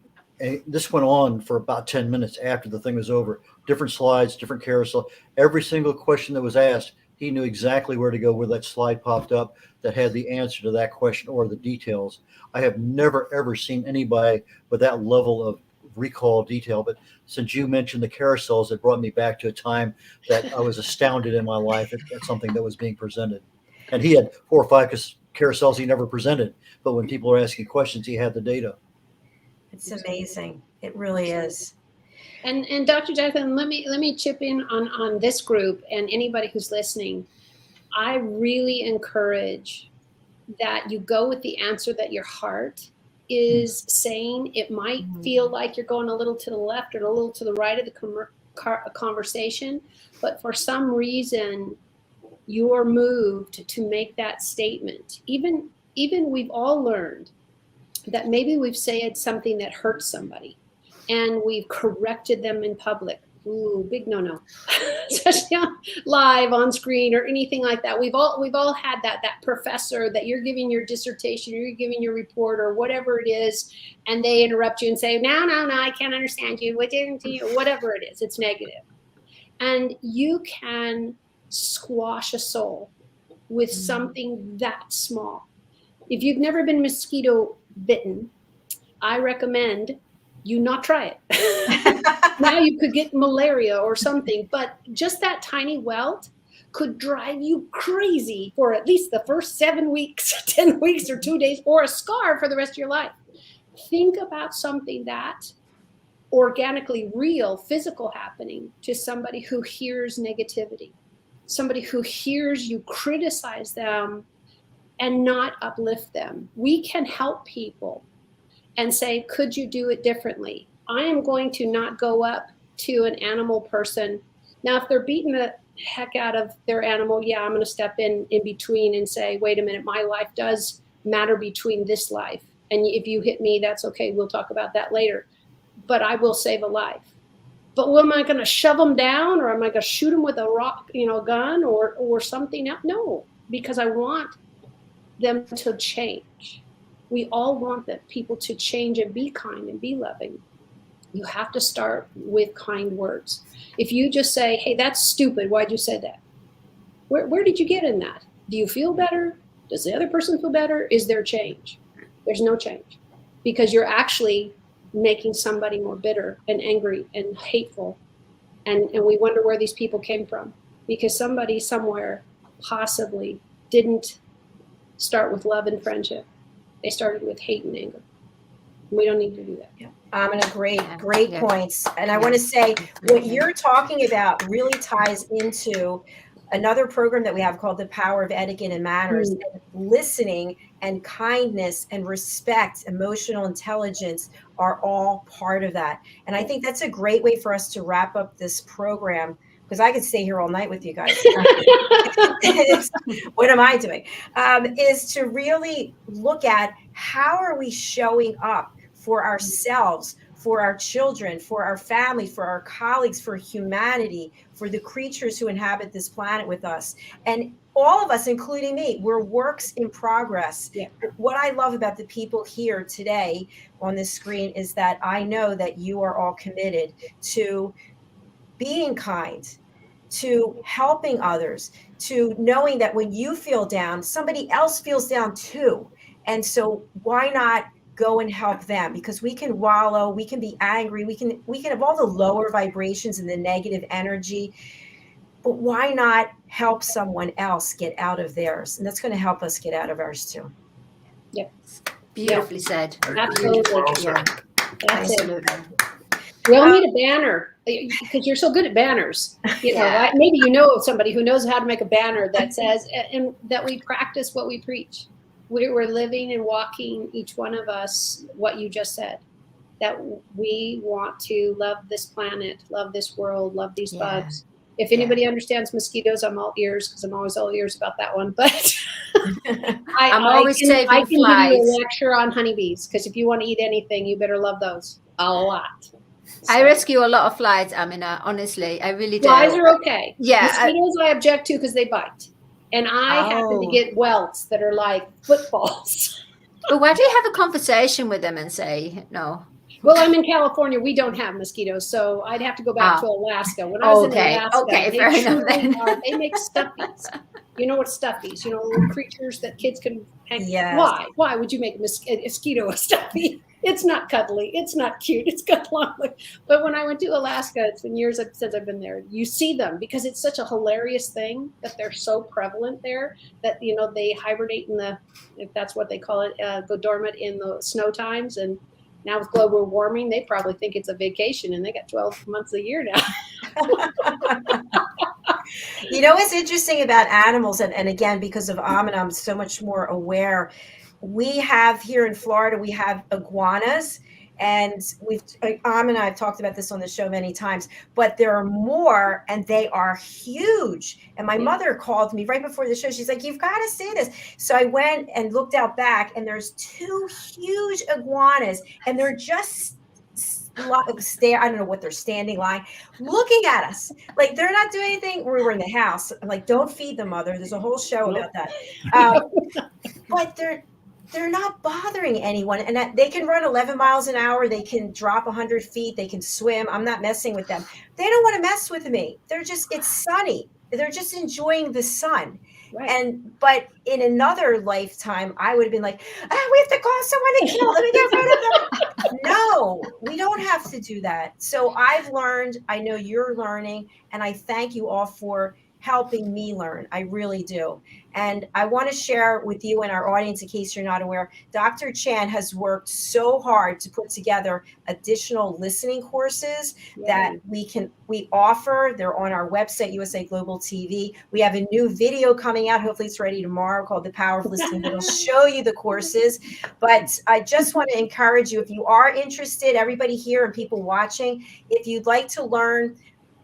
this went on for about 10 minutes after the thing was over. Different slides, different carousel. Every single question that was asked, he knew exactly where to go, where that slide popped up that had the answer to that question or the details. I have never, ever seen anybody with that level of recall detail. But since you mentioned the carousels, it brought me back to a time that I was astounded in my life at something that was being presented. And he had 4 or 5 carousels he never presented. But when people were asking questions, he had the data. It's amazing. It really is. And Dr. JACALYN, let me chip in on this group and anybody who's listening. I really encourage that you go with the answer that your heart is saying. It might feel like you're going a little to the left or a little to the right of the conversation, but for some reason you're moved to make that statement. Even we've all learned that maybe we've said something that hurts somebody and we've corrected them in public. Ooh, big no-no. Especially live on screen or anything like that. We've all had that professor that you're giving your dissertation or you're giving your report or whatever it is, and they interrupt you and say, no, I can't understand you. What didn't you? Whatever it is, it's negative. And you can squash a soul with something that small. If you've never been mosquito bitten, I recommend you not try it. Now you could get malaria or something, but just that tiny welt could drive you crazy for at least the first 7 weeks, 10 weeks or 2 days, or a scar for the rest of your life. Think about something that organically real, physical happening to somebody who hears negativity, somebody who hears you criticize them and not uplift them. We can help people and say, could you do it differently? I am going to not go up to an animal person. Now, if they're beating the heck out of their animal, yeah, I'm going to step in between and say, wait a minute, my life does matter between this life. And if you hit me, that's okay. We'll talk about that later. But I will save a life. But am I going to shove them down, or am I going to shoot them with a rock, gun or something else? No, because I want them to change. We all want that people to change and be kind and be loving. You have to start with kind words. If you just say, hey, that's stupid, why'd you say that? Where did you get in that? Do you feel better? Does the other person feel better? Is there change? There's no change, because you're actually making somebody more bitter and angry and hateful. And we wonder where these people came from, because somebody somewhere possibly didn't start with love and friendship. They started with hate and anger. We don't need to do that. Yeah. Great points. And I want to say what you're talking about really ties into another program that we have called The Power of Etiquette and Manners. And listening and kindness and respect, emotional intelligence are all part of that. And I think that's a great way for us to wrap up this program, because I could stay here all night with you guys. What am I doing? Is to really look at how are we showing up for ourselves, for our children, for our family, for our colleagues, for humanity, for the creatures who inhabit this planet with us. And all of us, including me, we're works in progress. Yeah. What I love about the people here today on this screen is that I know that you are all committed to being kind, to helping others, to knowing that when you feel down, somebody else feels down too. And so why not go and help them? Because we can wallow, we can be angry, we can have all the lower vibrations and the negative energy, but why not help someone else get out of theirs? And that's going to help us get out of ours too. Yep. Beautifully said. Absolutely. Yeah. Absolutely. We all need a banner, because you're so good at banners. You know, right? Maybe you know somebody who knows how to make a banner that says, and that we practice what we preach. We're living and walking, each one of us, what you just said, that we want to love this planet, love this world, love these bugs. If anybody understands mosquitoes, I'm all ears, because I'm always all ears about that one. But I'm always saving flies. I can give you a lecture on honeybees, because if you want to eat anything, you better love those a lot. So. I rescue a lot of flies, Amina, honestly. I really do. Flies are okay. Yeah. Mosquitoes I object to because they bite. And I happen to get welts that are like footballs. But why do you have a conversation with them and say no? Well, I'm in California. We don't have mosquitoes, so I'd have to go back to Alaska. When I was in Alaska, fair enough then. They make stuffies. You know what stuffies? You know, little creatures that kids can hang. Yes. Why? Why would you make a mosquito a stuffy? It's not cuddly. It's not cute. It's got long legs. But when I went to Alaska, it's been years since I've been there. You see them because it's such a hilarious thing that they're so prevalent there that, you know, they hibernate in the, if that's what they call it, go dormant in the snow times. And now with global warming, they probably think it's a vacation, and they got 12 months a year now. You know what's interesting about animals, and again, because of Amina, I'm so much more aware. We have here in Florida, we have iguanas, and Amina, I've talked about this on the show many times, but there are more, and they are huge. And my mother called me right before the show. She's like, you've got to see this. So I went and looked out back, and there's 2 huge iguanas, and they're just stare. I don't know what they're standing line, looking at us like they're not doing anything. We were in the house. I'm like, don't feed them, mother. There's a whole show about that. But they're not bothering anyone, and that they can run 11 miles an hour. They can drop 100 feet. They can swim. I'm not messing with them. They don't want to mess with me. It's sunny. They're just enjoying the sun. Right. But in another lifetime, I would have been like, we have to call someone to kill them and get rid of them. No, we don't have to do that. So I've learned, I know you're learning, and I thank you all for helping me learn. I really do. And I want to share with you and our audience, in case you're not aware, Dr. Chan has worked so hard to put together additional listening courses that we offer. They're on our website, USA Global TV. We have a new video coming out. Hopefully it's ready tomorrow, called The Power of Listening. It'll show you the courses. But I just want to encourage you, if you are interested, everybody here and people watching, if you'd like to learn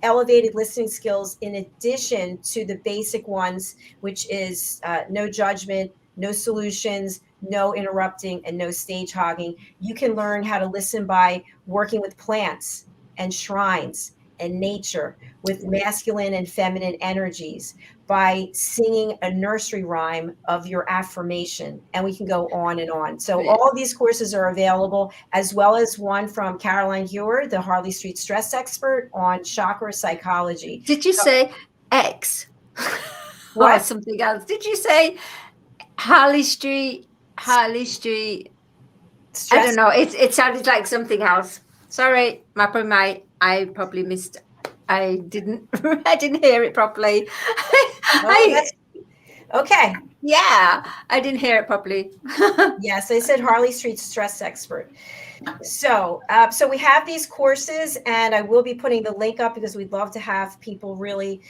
elevated listening skills in addition to the basic ones, which is no judgment, no solutions, no interrupting, and no stage hogging. You can learn how to listen by working with plants and shrines and nature, with masculine and feminine energies, by singing a nursery rhyme of your affirmation, and we can go on and on. So all of these courses are available, as well as one from Caroline Hewer, the Harley Street stress expert, on chakra psychology. Did you say X? Or something else? Did you say Harley Street? Stress? I don't know. It sounded like something else. Sorry, I probably missed. I didn't hear it properly. Okay. Yeah, I didn't hear it properly. Yes, I said Harley Street stress expert. So we have these courses, and I will be putting the link up because we'd love to have people really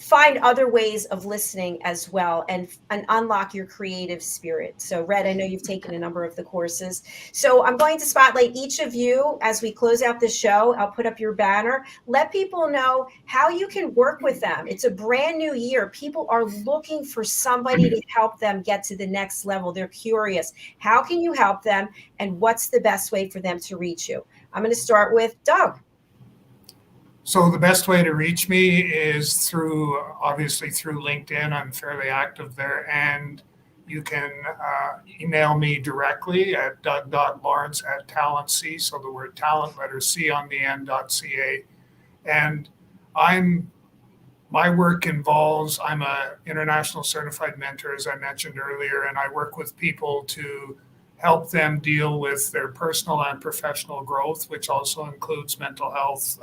find other ways of listening as well, and unlock your creative spirit. So Red, I know you've taken a number of the courses. So I'm going to spotlight each of you as we close out the show. I'll put up your banner. Let people know how you can work with them. It's a brand new year. People are looking for somebody to help them get to the next level. They're curious. How can you help them? And what's the best way for them to reach you? I'm going to start with Doug. So the best way to reach me is obviously through LinkedIn. I'm fairly active there, and you can email me directly at doug.lawrence@talentc, so the word talent, letter C on the end.ca. And my work involves, I'm an international certified mentor, as I mentioned earlier, and I work with people to help them deal with their personal and professional growth, which also includes mental health,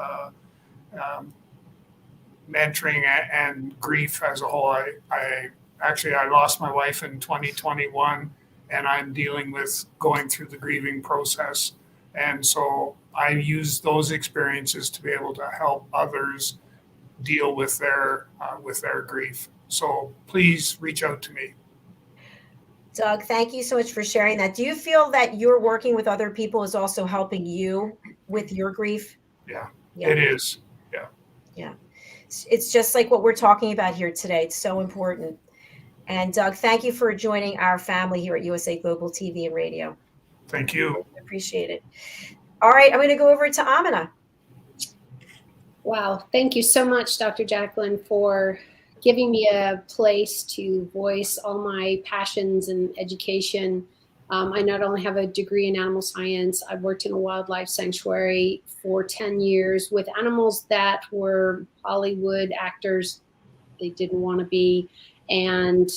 mentoring, and grief as a whole. I lost my wife in 2021, and I'm dealing with going through the grieving process. And so I use those experiences to be able to help others deal with their grief. So please reach out to me. Doug, thank you so much for sharing that. Do you feel that you're working with other people is also helping you with your grief? Yeah. It is. Yeah. It's just like what we're talking about here today. It's so important. And Doug, thank you for joining our family here at USA Global TV and Radio. Thank you. I appreciate it. All right, I'm going to go over to AMINAH. Wow. Thank you so much, Dr. JACALYN, for giving me a place to voice all my passions and education. I not only have a degree in animal science, I've worked in a wildlife sanctuary for 10 years with animals that were Hollywood actors they didn't want to be, and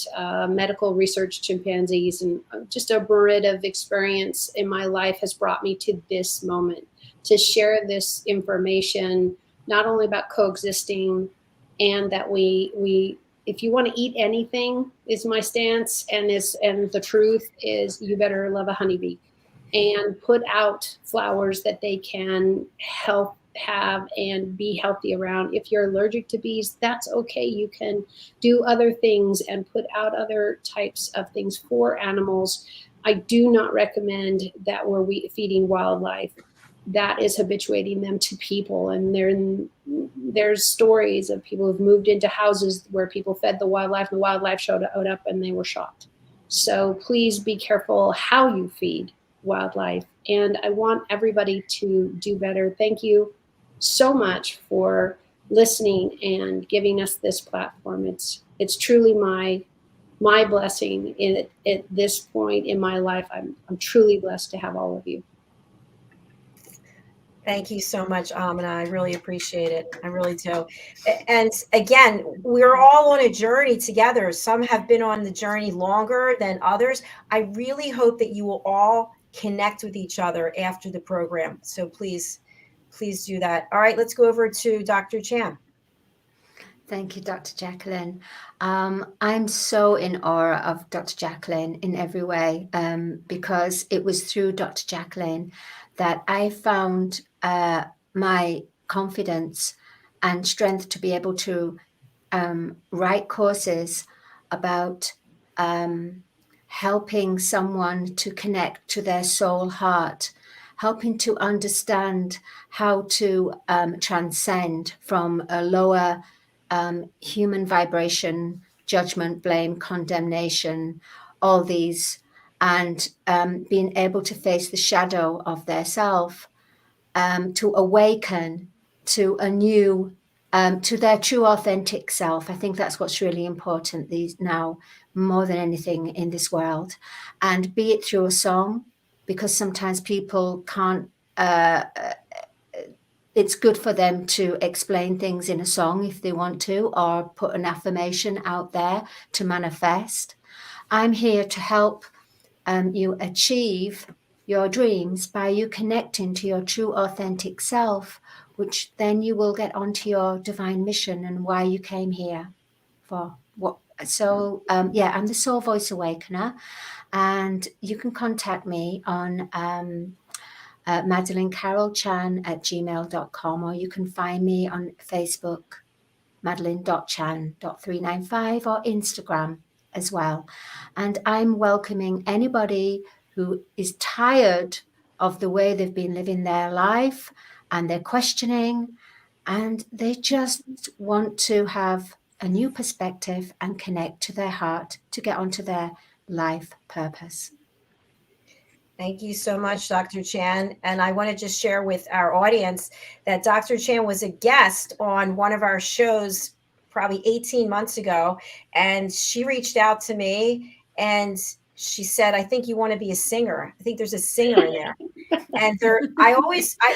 medical research chimpanzees, and just a myriad of experience in my life has brought me to this moment to share this information, not only about coexisting, and that we if you want to eat anything, is my stance, and the truth is you better love a honeybee and put out flowers that they can help have and be healthy around. If you're allergic to bees, that's okay. You can do other things and put out other types of things for animals. I do not recommend that we're feeding wildlife. That is habituating them to people. And there's stories of people who've moved into houses where people fed the wildlife, and the wildlife showed up and they were shot. So please be careful how you feed. wildlife. And I want everybody to do better. Thank you so much for listening and giving us this platform. It's truly my blessing at this point in my life. I'm truly blessed to have all of you. Thank you so much, Amina. I really appreciate it. I really do. And again, we're all on a journey together. Some have been on the journey longer than others. I really hope that you will all connect with each other after the program. So please do that. All right, let's go over to Dr. Chan. Thank you, Dr. JACALYN. I'm so in awe of Dr. JACALYN in every way, because it was through Dr. JACALYN that I found my confidence and strength to be able to write courses about helping someone to connect to their soul heart, helping to understand how to transcend from a lower human vibration, judgment, blame, condemnation, all these, and being able to face the shadow of their self, to awaken to a new, to their true authentic self. I think that's what's really important these now, more than anything in this world. And be it through a song, because sometimes people can't, it's good for them to explain things in a song if they want to, or put an affirmation out there to manifest. I'm here to help you achieve your dreams by you connecting to your true authentic self, which then you will get onto your divine mission and why you came here for. What? So yeah, I'm the Soul Voice Awakener, and you can contact me on MadaleneCarolChan@gmail.com, or you can find me on Facebook, Madeline.Chan.395, or Instagram as well. And I'm welcoming anybody who is tired of the way they've been living their life, and they're questioning, and they just want to have a new perspective and connect to their heart to get onto their life purpose. Thank you so much, Dr. Chan. And I want to just share with our audience that Dr. Chan was a guest on one of our shows probably 18 months ago. And she reached out to me and she said, I think you want to be a singer. I think there's a singer in there. And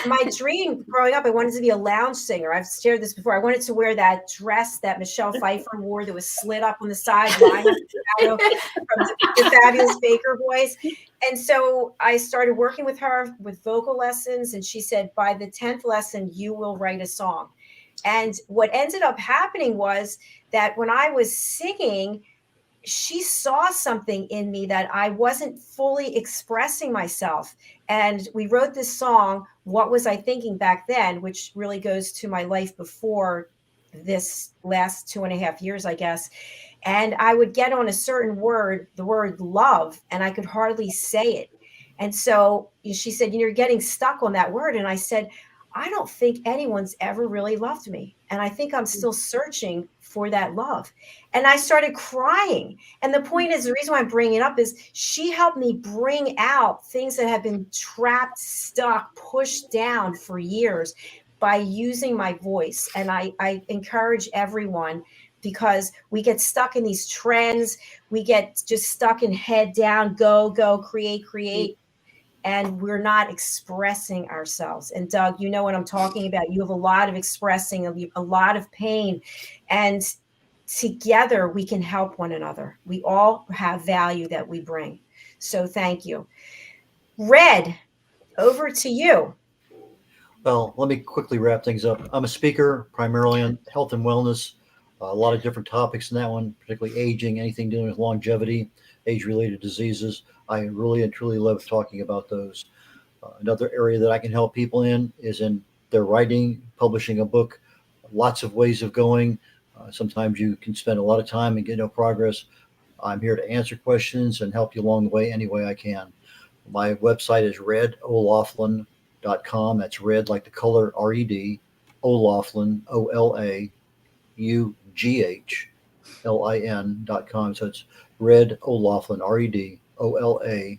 my dream growing up, I wanted to be a lounge singer. I've shared this before. I wanted to wear that dress that Michelle Pfeiffer wore that was slit up on the side, lying on the shadow from the Fabulous Baker Boys. And so I started working with her with vocal lessons. And she said, by the 10th lesson, you will write a song. And what ended up happening was that when I was singing, she saw something in me that I wasn't fully expressing myself. And we wrote this song, What Was I Thinking Back Then, which really goes to my life before this last 2.5 years, I guess. And I would get on a certain word, the word love, and I could hardly say it. And so she said, you're getting stuck on that word. And I said, I don't think anyone's ever really loved me. And I think I'm still searching for that love. And I started crying. And the point is, the reason why I'm bringing it up is she helped me bring out things that have been trapped, stuck, pushed down for years by using my voice. And I encourage everyone, because we get stuck in these trends. We get just stuck in head down, go, create. And we're not expressing ourselves. And Doug, you know what I'm talking about. You have a lot of expressing, a lot of pain. And together we can help one another. We all have value that we bring. So thank you. Red, over to you. Well, let me quickly wrap things up. I'm a speaker primarily on health and wellness, a lot of different topics in that one, particularly aging, anything dealing with longevity, age-related diseases. I really and truly love talking about those. Another area that I can help people in is in their writing, publishing a book, lots of ways of going. Sometimes you can spend a lot of time and get no progress. I'm here to answer questions and help you along the way any way I can. My website is redolaughlin.com. That's red like the color R-E-D, O'Laughlin, OLAUGHLIN.com. So it's Red O'Laughlin, RED OLAUGHLIN.com.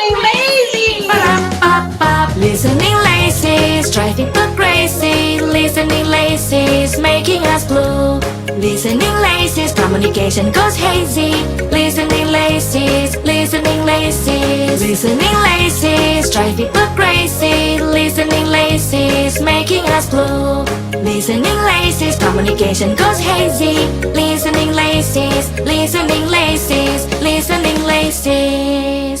Listening lazy. Ba-da-ba-ba. Listening lazy, driving us crazy. Listening lazy, making us blue. Listening lazy, communication goes hazy. Listening lazy, listening lazy. Listening lazy, driving us crazy. Listening lazy, making us blue. Listening lazy, communication goes hazy. Listening lazy, listening lazy, listening lazy.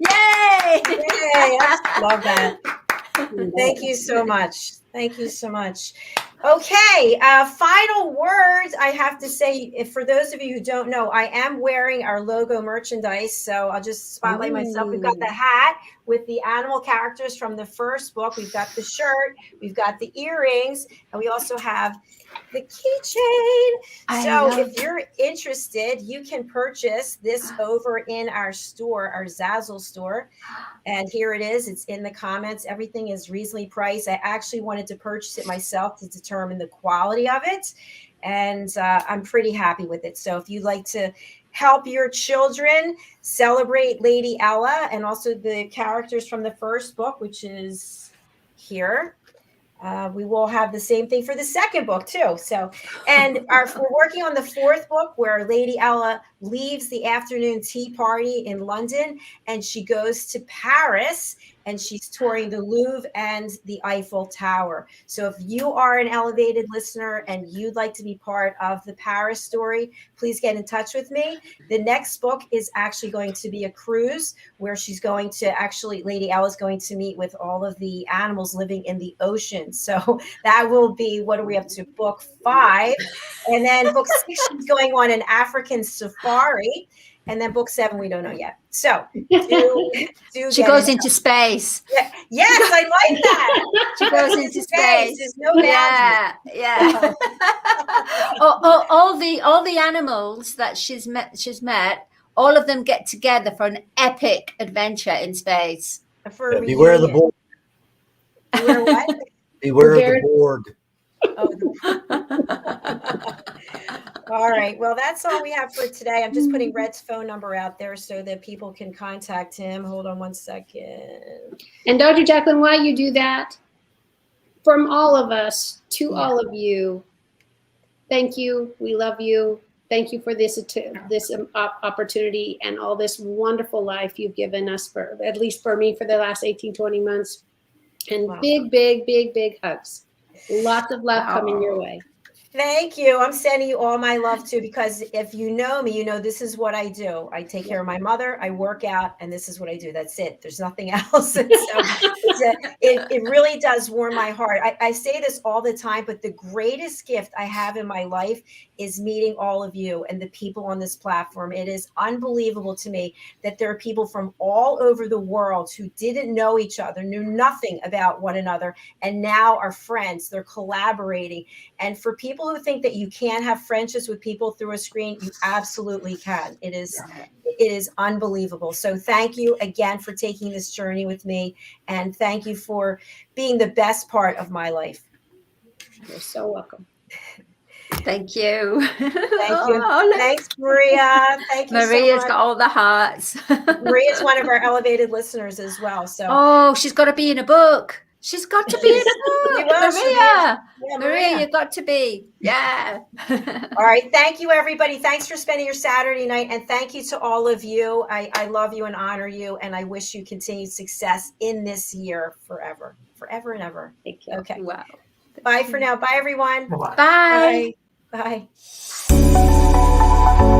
Yay! Yay, I love that. Thank you so much. Thank you so much. Okay, final words. I have to say, if for those of you who don't know, I am wearing our logo merchandise, so I'll just spotlight myself. We've got the hat with the animal characters from the first book. We've got the shirt, we've got the earrings, and we also have the keychain. So if you're interested, you can purchase this over in our store, our Zazzle store. And here it is. It's in the comments. Everything is reasonably priced. I actually wanted to purchase it myself to determine the quality of it. And I'm pretty happy with it. So if you'd like to help your children celebrate Lady Ella and also the characters from the first book, which is here. We will have the same thing for the second book too. So, and we're working on the fourth book where Lady Ella leaves the afternoon tea party in London and she goes to Paris and she's touring the Louvre and the Eiffel Tower. So if you are an Elevated listener and you'd like to be part of the Paris story, please get in touch with me. The next book is actually going to be a cruise where she's going to Lady Ella's going to meet with all of the animals living in the ocean. So that will be, what are we up to? Book 5. And then book 6 is going on an African safari. And then book 7, we don't know yet. So she goes into space. Yeah. Yes, I like that. She goes into space. There's no magic. Yeah. all the animals that she's met, all of them get together for an epic adventure in space. Beware the Borg. Beware what? Beware the Borg. All right. Well, that's all we have for today. I'm just putting Red's phone number out there so that people can contact him. Hold on one second. And Dr. JACALYN, while you do that, from all of us to all of you, thank you. We love you. Thank you for this opportunity and all this wonderful life you've given us, for at least for me, for the last 18, 20 months. And big hugs. Lots of love coming your way. Thank you. I'm sending you all my love too, because if you know me, you know this is what I do. I take care of my mother, I work out, and this is what I do. That's it. There's nothing else. And so it really does warm my heart. I say this all the time, but the greatest gift I have in my life is meeting all of you and the people on this platform. It is unbelievable to me that there are people from all over the world who didn't know each other, knew nothing about one another, and now are friends. They're collaborating. And for people who think that you can't have friendships with people through a screen, you absolutely can. It is unbelievable. So thank you again for taking this journey with me. And thank you for being the best part of my life. You're so welcome. Thank you. Thank you. Thanks, Maria. Thank you. Maria's so much. got all the hearts. Maria's one of our Elevated listeners as well. So she's got to be in a book. She's got to be in a book. Maria, you've got to be. Yeah. All right. Thank you, everybody. Thanks for spending your Saturday night. And thank you to all of you. I love you and honor you. And I wish you continued success in this year forever and ever. Thank you. Okay. Wow. Bye for now. Bye, everyone. Bye-bye. Bye. Bye. Bye.